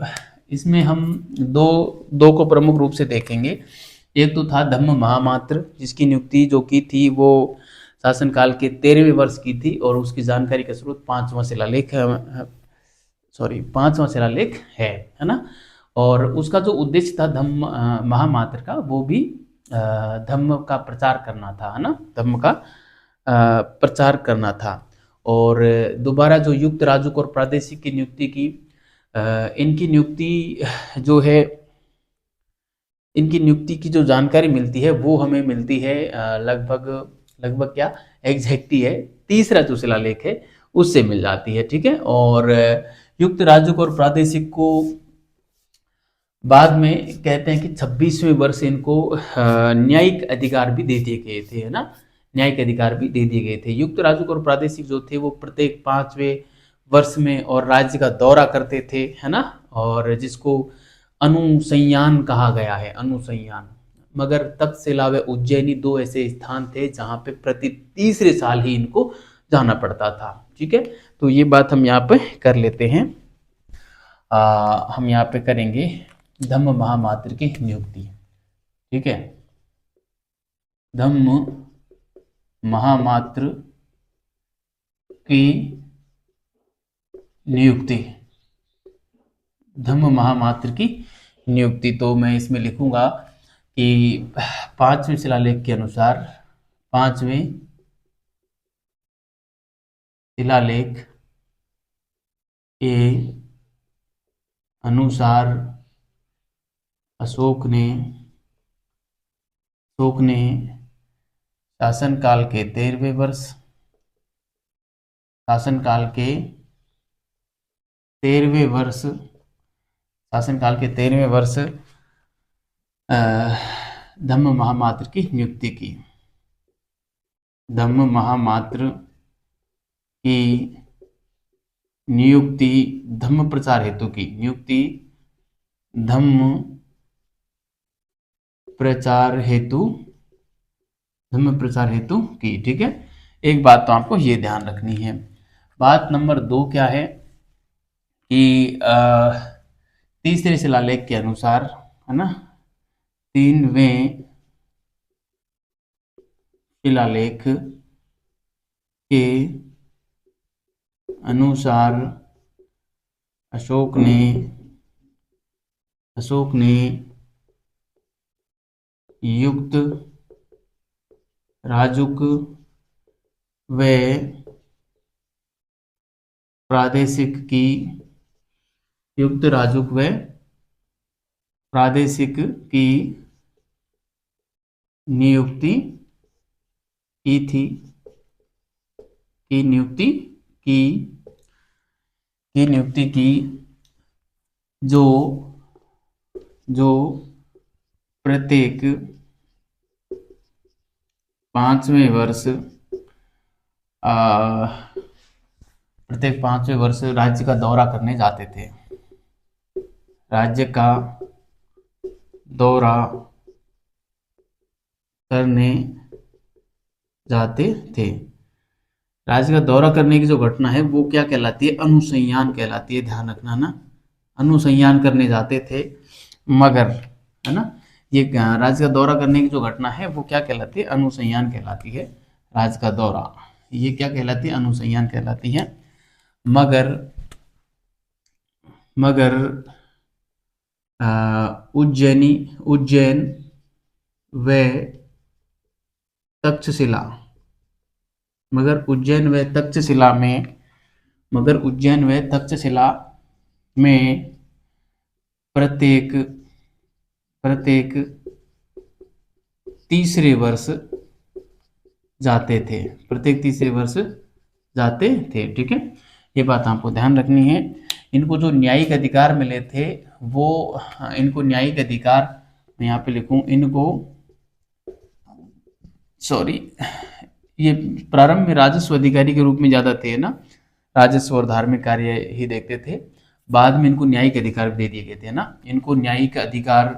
इसमें हम दो दो को प्रमुख रूप से देखेंगे। एक तो था धम्म महामात्र, जिसकी नियुक्ति जो की थी वो शासनकाल के 13वें वर्ष की थी, और उसकी जानकारी का स्रोत 5वां शिलालेख है ना। और उसका जो उद्देश्य था धम्म महामात्र का, वो भी धम्म का प्रचार करना था, है ना, धम्म का प्रचार करना था। और दोबारा जो युक्त राजुक और प्रादेशिक की नियुक्ति की, इनकी नियुक्ति जो है, इनकी नियुक्ति की जो जानकारी मिलती है वो हमें मिलती है लगभग लगभग क्या एग्जैक्टी है, तीसरा जो शिलालेख है उससे मिल जाती है, ठीक है। और युक्त राजुक और प्रादेशिक को बाद में कहते हैं कि 26वें वर्ष इनको न्यायिक अधिकार भी दे दिए गए थे, है ना, न्यायिक अधिकार भी दे दिए गए थे। युक्त राजुक और प्रादेशिक जो थे वो प्रत्येक 5वें वर्ष में और राज्य का दौरा करते थे, है ना, और जिसको अनुसंयान कहा गया है, अनुसंयान। मगर तक्षशिला व उज्जैनी दो ऐसे स्थान थे जहाँ पे प्रति तीसरे साल ही इनको जाना पड़ता था, ठीक है। तो ये बात हम यहाँ पे कर लेते हैं। हम यहाँ पे करेंगे धम्म महामात्र की नियुक्ति, ठीक है। धम्म महामात्र की नियुक्ति, धम्म महामात्र की नियुक्ति। तो मैं इसमें लिखूंगा कि पांचवें शिलालेख के अनुसार, पांचवें शिलालेख के अनुसार अशोक ने शासनकाल के 13वें वर्ष, शासनकाल के 13वें वर्ष, शासनकाल के 13वें वर्ष धम्म महामात्र की नियुक्ति की, धम्म महामात्र की नियुक्ति धम्म प्रचार हेतु की, नियुक्ति धम्म प्रचार हेतु, धम्म प्रचार हेतु की। ठीक है, एक बात तो आपको ये ध्यान रखनी है। बात नंबर 2 क्या है कि तीसरे शिलालेख के अनुसार, है ना, 3वें शिलालेख के अनुसार अशोक ने युक्त राजुक व प्रादेशिक की, युक्त राजुक व प्रादेशिक की नियुक्ति की थी, की नियुक्ति की जो प्रत्येक 5वें वर्ष, प्रत्येक 5वें वर्ष राज्य का दौरा करने जाते थे, राज्य का दौरा करने जाते थे। राज्य का दौरा करने की जो घटना है वो क्या कहलाती है? अनुसंयान कहलाती है। ध्यान रखना ना, अनुसंयान करने जाते थे। मगर, है ना, ये राज्य का दौरा करने की जो घटना है वो क्या कहलाती है? अनुसंयान कहलाती है। राज्य का दौरा, ये क्या कहलाती है? अनुसंयान कहलाती है। मगर उज्जैन व तक्षशिला, मगर उज्जैन व तक्षशिला में प्रत्येक तीसरे वर्ष जाते थे, प्रत्येक तीसरे वर्ष जाते थे। ठीक है, ये बात आपको ध्यान रखनी है। इनको जो न्यायिक अधिकार मिले थे वो, इनको न्यायिक अधिकार, मैं यहाँ पे लिखूं, इनको, सॉरी, ये प्रारंभ में राजस्व अधिकारी के रूप में ज्यादा थे ना, राजस्व और धार्मिक कार्य ही देखते थे। बाद में इनको न्यायिक अधिकार दे दिए गए थे ना। इनको न्यायिक अधिकार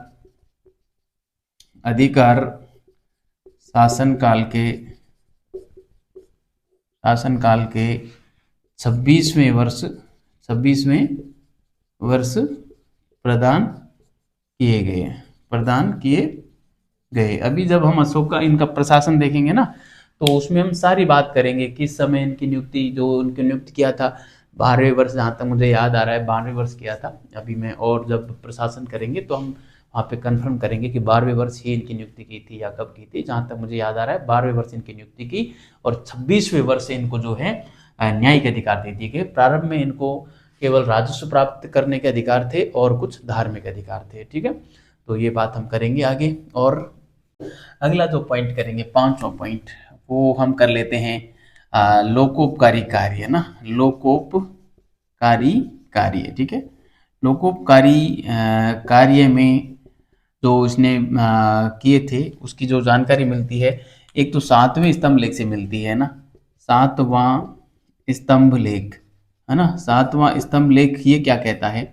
शासनकाल के 26वें वर्ष प्रदान किए गए। अभी जब हम अशोक का, इनका प्रशासन देखेंगे ना, तो उसमें हम सारी बात करेंगे किस समय इनकी नियुक्ति, जो उनकी नियुक्त किया था 12वें वर्ष, जहाँ तक मुझे याद आ रहा है 12वें वर्ष किया था। अभी मैं, और जब प्रशासन करेंगे तो हम वहाँ पे कंफर्म करेंगे कि 12वें वर्ष ही इनकी नियुक्ति की थी या कब की थी। जहाँ तक मुझे याद आ रहा है 12वें वर्ष इनकी नियुक्ति की, और 26वें वर्ष से इनको जो है न्यायिक अधिकार दे दिए गए। प्रारंभ में इनको केवल राजस्व प्राप्त करने के अधिकार थे और कुछ धार्मिक अधिकार थे। ठीक है, तो ये बात हम करेंगे आगे। और अगला जो पॉइंट करेंगे, 5वां पॉइंट, वो हम कर लेते हैं लोकोपकारी कार्य ना, लोकोपकारी कार्य। ठीक है, लोकोपकारी कार्य में जो इसने किए थे उसकी जो जानकारी मिलती है, एक तो 7वें स्तंभ लेख से मिलती है ना, 7वां स्तंभ लेख, है ना। 7वां स्तंभ लेख ये क्या कहता है?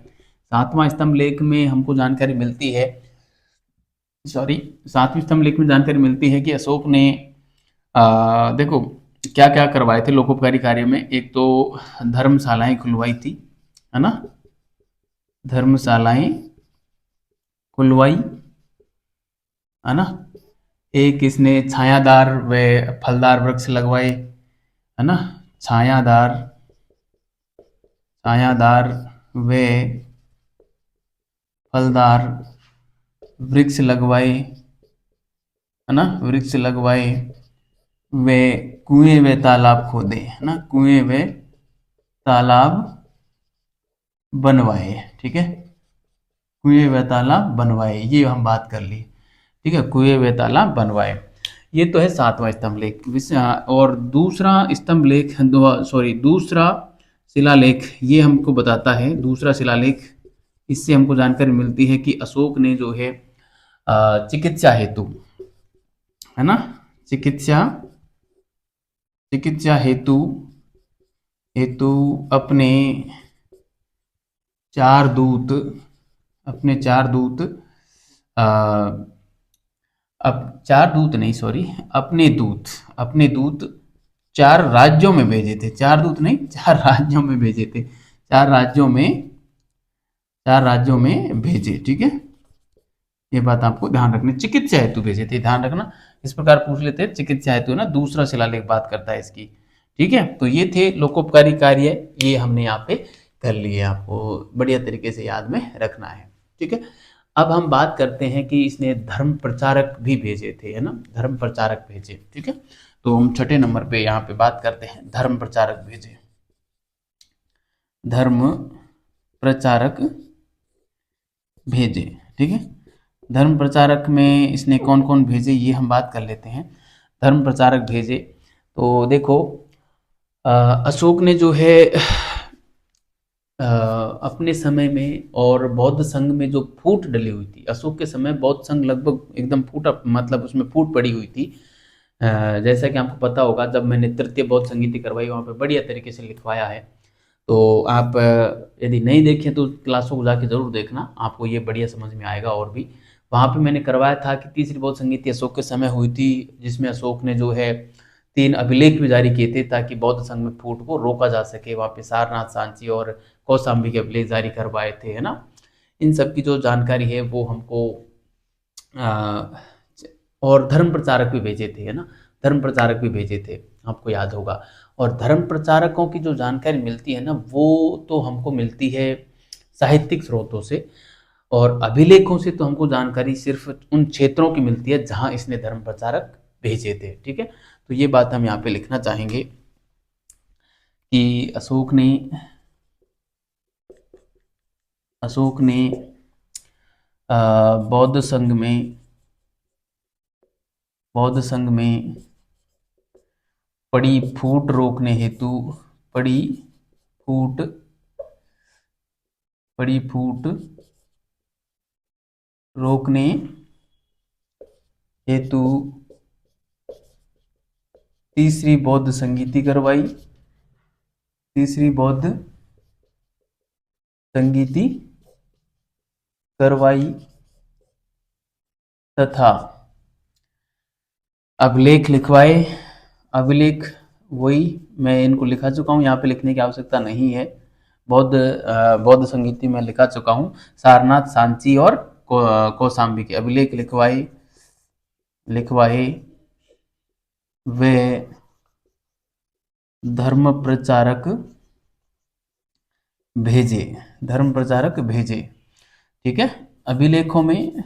7वां स्तंभ लेख में हमको जानकारी मिलती है, सॉरी, 7वें स्तंभ लेख में जानकारी मिलती है कि अशोक ने देखो क्या क्या करवाए थे लोकोपकारी कार्य में। एक तो धर्मशालाएं खुलवाई थी, है ना, धर्मशालाएं खुलवाई, है ना। एक इसने छायादार व फलदार वृक्ष लगवाए, है ना, छायादार छायादार व फलदार वृक्ष लगवाए, है ना, वृक्ष लगवाए, वे कुएं व तालाब खोदे, है ना, कुएं व तालाब बनवाए। ठीक है, कुएं व तालाब बनवाए, ये हम बात कर ली। ठीक है, कुएं व तालाब बनवाए। ये तो है 7वां स्तंभ लेख। और दूसरा स्तंभ लेख, दूसरा शिलालेख, ये हमको बताता है, दूसरा शिलालेख, इससे हमको जानकारी मिलती है कि अशोक ने जो है चिकित्सा हेतु, है ना, चिकित्सा हेतु अपने 4 दूत, अब 4 दूत नहीं, अपने दूत 4 राज्यों में भेजे थे। 4 दूत नहीं, 4 राज्यों में भेजे थे। 4 राज्यों में भेजे। ठीक है, ये बात आपको ध्यान रखनी। चिकित्सा हेतु भेजे थे, ध्यान रखना, इस प्रकार पूछ लेते हैं चिकित्सा हेतु, ना, दूसरा शिलालेख बात करता है इसकी। ठीक है, तो ये थे लोकोपकारी कार्य, ये हमने यहाँ पे कर लिए, आपको बढ़िया तरीके से याद में रखना है। ठीक है, अब हम बात करते हैं कि इसने धर्म प्रचारक भी भेजे थे, है ना, धर्म प्रचारक भेजे। ठीक है, तो हम 6ठे नंबर पे यहाँ पे बात करते हैं, धर्म प्रचारक भेजे। धर्म प्रचारक भेजे। ठीक है, धर्म प्रचारक में इसने कौन कौन भेजे, ये हम बात कर लेते हैं। धर्म प्रचारक भेजे, तो देखो, अशोक ने जो है अपने समय में और बौद्ध संघ में जो फूट डली हुई थी, अशोक के समय बौद्ध संघ लगभग एकदम फूटा, मतलब उसमें फूट पड़ी हुई थी। जैसा कि आपको पता होगा, जब मैंने तृतीय बौद्ध संगीति करवाई, वहाँ पे बढ़िया तरीके से लिखवाया है। तो आप यदि नहीं देखें तो क्लासों को जाके जरूर देखना, आपको ये बढ़िया समझ में आएगा। और भी वहाँ पे मैंने करवाया था कि तीसरी बौद्ध संगीति अशोक के समय हुई थी, जिसमें अशोक ने जो है 3 अभिलेख भी जारी किए थे ताकि बौद्ध संघ में फूट को रोका जा सके। वहाँ पे सारनाथ, सांची और कौशाम्बी के अभिलेख जारी करवाए थे, है ना। इन सब की जो जानकारी है वो हमको और धर्म प्रचारक भी भेजे थे, है ना, धर्म प्रचारक भी भेजे थे, आपको याद होगा। और धर्म प्रचारकों की जो जानकारी मिलती है ना, वो तो हमको मिलती है साहित्यिक स्रोतों से, और अभिलेखों से तो हमको जानकारी सिर्फ उन क्षेत्रों की मिलती है जहां इसने धर्म प्रचारक भेजे थे। ठीक है, तो ये बात हम यहाँ पे लिखना चाहेंगे कि अशोक ने बौद्ध संघ में पड़ी फूट रोकने हेतु पड़ी फूट रोकने हेतु तीसरी बौद्ध संगीति करवाई, तथा अभिलेख लिखवाए। अभिलेख वही मैं इनको लिखा चुका हूँ, यहाँ पे लिखने की आवश्यकता नहीं है। बौद्ध संगीति में लिखा चुका हूँ, सारनाथ, सांची और कौशाम्बी के अभिलेख लिखवाए वे धर्म प्रचारक भेजे। ठीक है, अभिलेखों में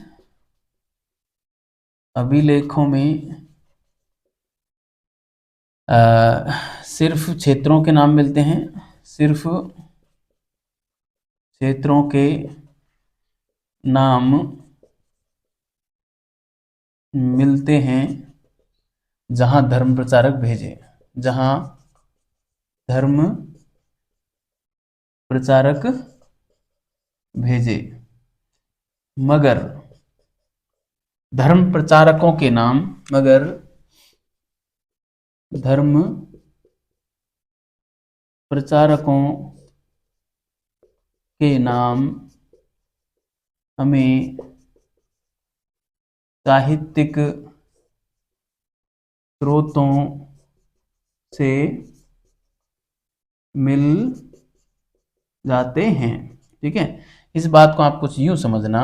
सिर्फ क्षेत्रों के नाम मिलते हैं, सिर्फ क्षेत्रों के नाम मिलते हैं जहां धर्म प्रचारक भेजे, मगर धर्म प्रचारकों के नाम हमें साहित्यिक स्रोतों से मिल जाते हैं। ठीक है, इस बात को आप कुछ यूं समझना,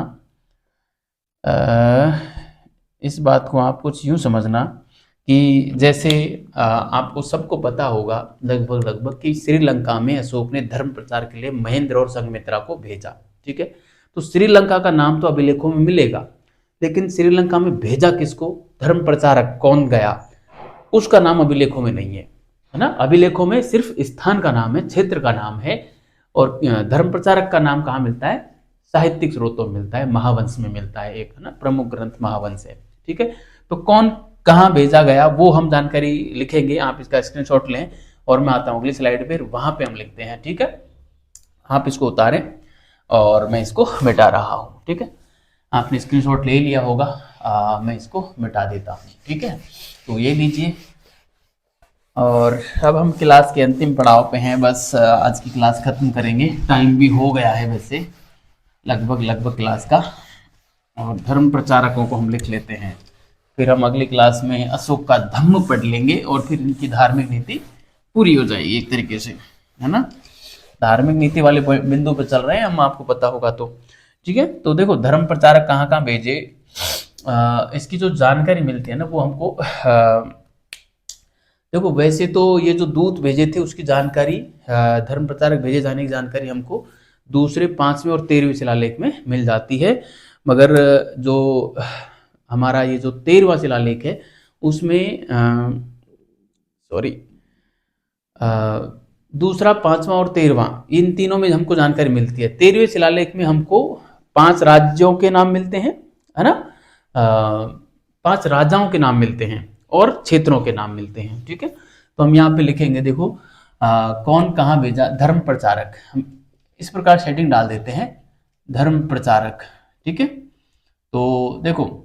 कि जैसे आपको सबको पता होगा लगभग कि श्रीलंका में अशोक ने धर्म प्रचार के लिए महेंद्र और संघमित्रा को भेजा। ठीक है, तो श्रीलंका का नाम तो अभिलेखों में मिलेगा, लेकिन श्रीलंका में भेजा किसको, धर्म प्रचारक कौन गया, उसका नाम अभिलेखों में नहीं है ना। अभिलेखों में सिर्फ स्थान का नाम है, क्षेत्र का नाम है, और धर्म प्रचारक का नाम कहाँ मिलता है, साहित्यिक स्रोतों में मिलता है, महावंश में मिलता है, एक है ना प्रमुख ग्रंथ महावंश है। ठीक है, तो कौन कहाँ भेजा गया वो हम जानकारी लिखेंगे, आप इसका स्क्रीनशॉट लें और मैं आता हूँ अगली स्लाइड पे, वहां पे हम लिखते हैं। ठीक है, आप इसको उतारें और मैं इसको मिटा रहा हूँ। ठीक है, आपने स्क्रीनशॉट ले लिया होगा, मैं इसको मिटा देता हूँ। ठीक है, तो ये लीजिए, और अब हम क्लास के अंतिम पड़ाव पे हैं, बस आज की क्लास खत्म करेंगे, टाइम भी हो गया है वैसे लगभग क्लास का, और धर्म प्रचारकों को हम लिख लेते हैं। फिर हम अगली क्लास में अशोक का धम्म पढ़ लेंगे और फिर इनकी धार्मिक नीति पूरी हो जाएगी एक तरीके से, है ना। धार्मिक नीति वाले बिंदु पर चल रहे हैं हम, आपको पता होगा तो। ठीक है, तो देखो धर्म प्रचारक कहाँ कहाँ भेजे, इसकी जो जानकारी मिलती है ना वो हमको देखो, वैसे तो ये जो दूत भेजे थे उसकी जानकारी, धर्म प्रचारक भेजे जाने की जानकारी हमको दूसरे, 5वें और 13वें शिलालेख में मिल जाती है, मगर जो हमारा ये जो 13वां शिलालेख है उसमें दूसरा, 5वां और 13वां, इन तीनों में हमको जानकारी मिलती है। 13वें शिलालेख में हमको 5 राज्यों के नाम मिलते हैं, है ना, 5 राजाओं के नाम मिलते हैं और क्षेत्रों के नाम मिलते हैं। ठीक है, तो हम यहाँ पे लिखेंगे, देखो कौन कहाँ भेजा, धर्म प्रचारक, हम इस प्रकार सेटिंग डाल देते हैं, धर्म प्रचारक। ठीक है, तो देखो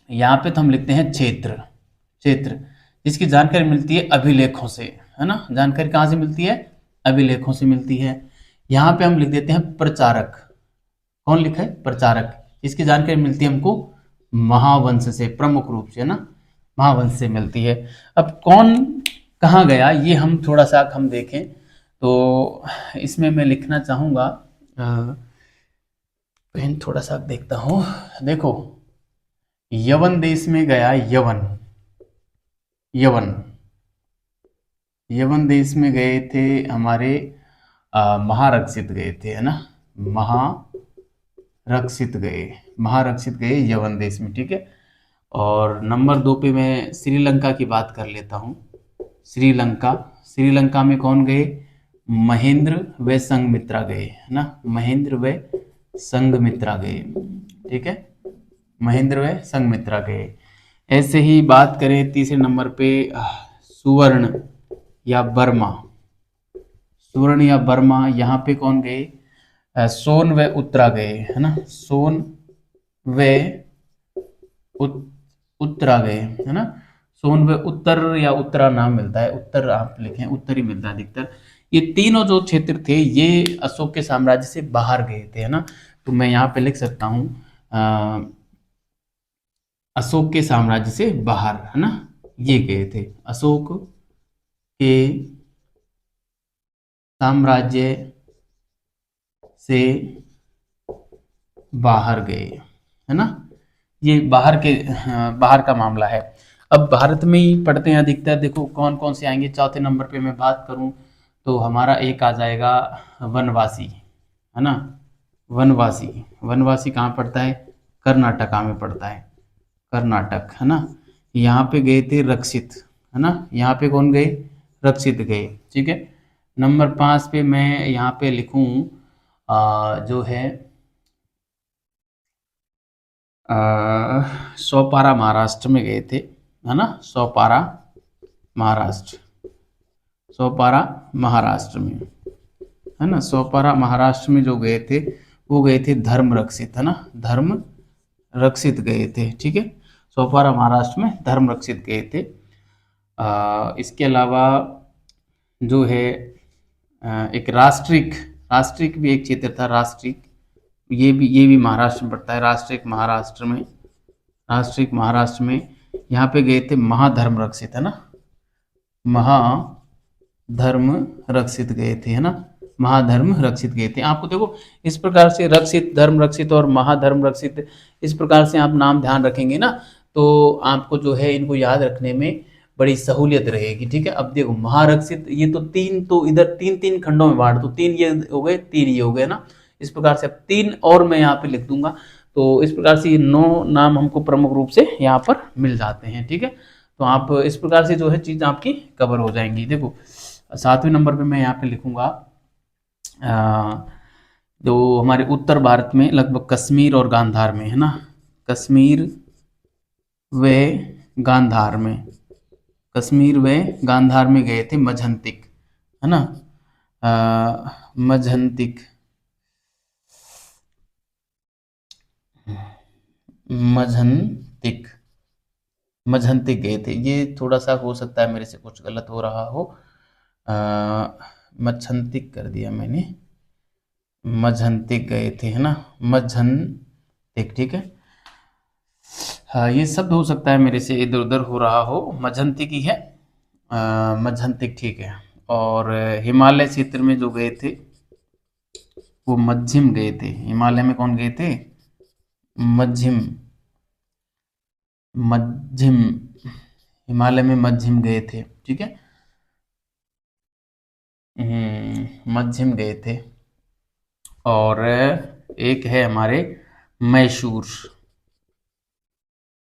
यहाँ पे तो हम लिखते हैं क्षेत्र जिसकी जानकारी मिलती है अभिलेखों से, है ना। जानकारी कहाँ से मिलती है, अभिलेखों से मिलती है। यहाँ पे हम लिख देते हैं प्रचारक, कौन लिखा है, प्रचारक, इसकी जानकारी मिलती है हमको महावंश से, प्रमुख रूप से, है ना, महावंश से मिलती है। अब कौन कहाँ गया ये हम थोड़ा सा हम देखें, तो इसमें मैं लिखना चाहूँगा, पेन थोड़ा सा देखता हूँ। देखो यवन देश में गया, यवन देश में गए थे हमारे महारक्षित गए थे, है ना, महारक्षित गए यवन देश में। ठीक है, और नंबर 2 पे मैं श्रीलंका की बात कर लेता हूँ। श्रीलंका में कौन गए, महेंद्र व संघमित्रा गए, है ना, महेंद्र व संघमित्रा गए। ठीक है, महेंद्र व संघमित्रा गए। ऐसे ही बात करें तीसरे नंबर पे, सुवर्ण या बर्मा, यहाँ पे कौन गए, सोन व उत्तरा गए, है ना, सोन व उत्तरा गए, है ना। सोन व उत्तर या उत्तरा नाम मिलता है, उत्तर आप लिखें, उत्तर ही मिलता है अधिकतर। ये तीनों जो क्षेत्र थे ये अशोक के साम्राज्य से बाहर गए थे, है ना। तो मैं यहाँ पे लिख सकता हूँ अशोक के साम्राज्य से बाहर, है ना, ये गए थे, अशोक के साम्राज्य से बाहर गए, है ना। ये बाहर का मामला है। अब भारत में ही पढ़ते हैं अधिकतर, देखो कौन कौन से आएंगे। चौथे नंबर पे मैं बात करूं तो हमारा एक आ जाएगा वनवासी, है ना, वनवासी कहाँ पड़ता है, कर्नाटका में पड़ता है, कर्नाटक, है ना। यहाँ पे गए थे रक्षित, है ना, यहाँ पे कौन गए, रक्षित गए। ठीक है, नंबर 5 पे मैं यहाँ पे लिखूं जो है सोपारा महाराष्ट्र में गए थे, है ना, सोपारा महाराष्ट्र में, है ना, सोपारा महाराष्ट्र में जो गए थे वो गए थे धर्म रक्षित, है ना, धर्म रक्षित गए थे। ठीक है, सोपारा महाराष्ट्र में धर्म रक्षित गए थे। इसके अलावा जो है एक राष्ट्रिक भी एक क्षेत्र था, राष्ट्रिक, ये भी महाराष्ट्र में पड़ता है, राष्ट्रिक महाराष्ट्र में यहाँ पे गए थे महाधर्म रक्षित, है ना, महाधर्म रक्षित गए थे, है ना, महाधर्म रक्षित गए थे। आपको देखो इस प्रकार से रक्षित, धर्म रक्षित और महाधर्म रक्षित, इस प्रकार से आप नाम ध्यान रखेंगे ना तो आपको जो है इनको याद रखने में बड़ी सहूलियत रहेगी। ठीक है, अब देखो महारक्षित, ये तो तीन, तो इधर तीन तीन खंडों में बांट दो, तीन ये हो गए, तीन ये हो गए ना, इस प्रकार से अब तीन और मैं यहाँ पे लिख दूंगा। तो इस प्रकार से ये 9 नाम हमको प्रमुख रूप से यहाँ पर मिल जाते हैं। ठीक है, तो आप इस प्रकार से जो है चीज़ आपकी कवर हो जाएंगी। देखो 7वें नंबर पे मैं यहाँ पे लिखूंगा जो हमारे उत्तर भारत में लगभग कश्मीर और गांधार में है ना, कश्मीर व गांधार में, कश्मीर व गांधार में गए थे मझंतिक, है ना, मझंतिक, मझंतिक, मझंतिक गए थे। ये थोड़ा सा हो सकता है मेरे से कुछ गलत हो रहा हो, मझंतिक कर दिया मैंने, मझंतिक गए थे, है ना, मझंतिक। ठीक है, हाँ ये शब्द हो सकता है मेरे से इधर उधर हो रहा हो, मझंतिक ही है, मझंतिक ठीक है। और हिमालय क्षेत्र में जो गए थे वो मध्यम गए थे। हिमालय में कौन गए थे? मध्यम, मध्यम, हिमालय में मध्यम गए थे। ठीक है, मध्यम गए थे। और एक है हमारे मैसूर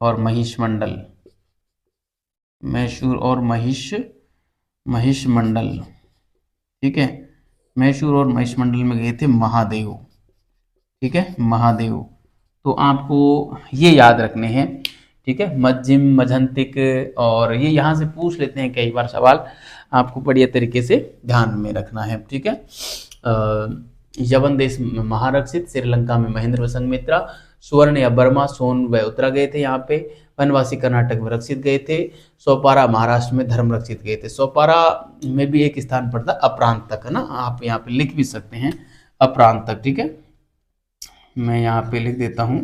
और महिष मंडल, मैसूर और महिष मंडल। ठीक है, मैसूर और महिष मंडल में गए थे महादेव। ठीक है, महादेव। तो आपको ये याद रखने हैं। ठीक है, मध्यम, मझंतिक, और ये यहाँ से पूछ लेते हैं कई बार सवाल, आपको बढ़िया तरीके से ध्यान में रखना है। ठीक है, यवन देश महारक्षित, श्रीलंका में महेंद्र व संघमित्रा, सुवर्ण या बर्मा, सोन व उत्तरा गए थे यहाँ पे, वनवासी कर्नाटक में रक्षित गए थे, सोपारा महाराष्ट्र में धर्म रक्षित गए थे। सोपारा में भी एक स्थान पड़ता अपरांत तक, है ना, आप यहाँ पे लिख भी सकते हैं अपरांत तक। ठीक है, मैं यहाँ पे लिख देता हूँ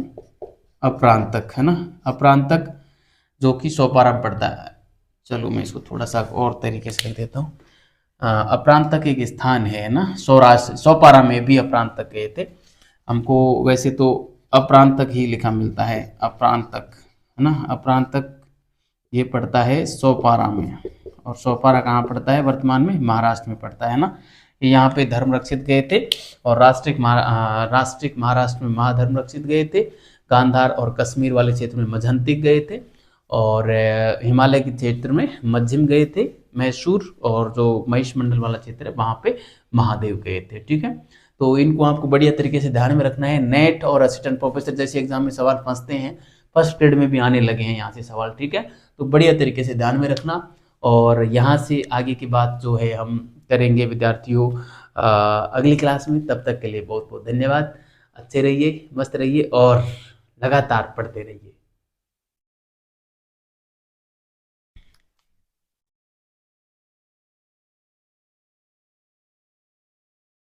अपरांत तक, है ना, अपरांत तक जो कि सोपारा में पड़ता है। चलो मैं इसको थोड़ा सा और तरीके से लिख देता हूँ। अपरांत तक एक स्थान है ना, सौराष्ट्र, सोपारा में भी अपरांत तक गए थे। हमको वैसे तो अपरांत तक ही लिखा मिलता है, अपरांत तक, है ना, अपरांत तक ये पड़ता है सोपारा में। और सोपारा कहाँ पड़ता है? वर्तमान में महाराष्ट्र में पड़ता है ना। यहाँ पे धर्म रक्षित गए थे, और राष्ट्रिक महाराष्ट्र में महाधर्म रक्षित गए थे, गांधार और कश्मीर वाले क्षेत्र में मझंतिक गए थे, और हिमालय के क्षेत्र में मध्यम गए थे मैसूर, और जो महिष मंडल वाला क्षेत्र है वहाँ पे महादेव गए थे। ठीक है, तो इनको आपको बढ़िया तरीके से ध्यान में रखना है। नेट और असिस्टेंट प्रोफेसर जैसे एग्जाम में सवाल फंसते हैं, फर्स्ट ग्रेड में भी आने लगे हैं यहाँ से सवाल। ठीक है, तो बढ़िया तरीके से ध्यान में रखना, और यहाँ से आगे की बात जो है हम करेंगे विद्यार्थियों अगली क्लास में। तब तक के लिए बहुत बहुत धन्यवाद। अच्छे रहिए, मस्त रहिए और लगातार पढ़ते रहिए।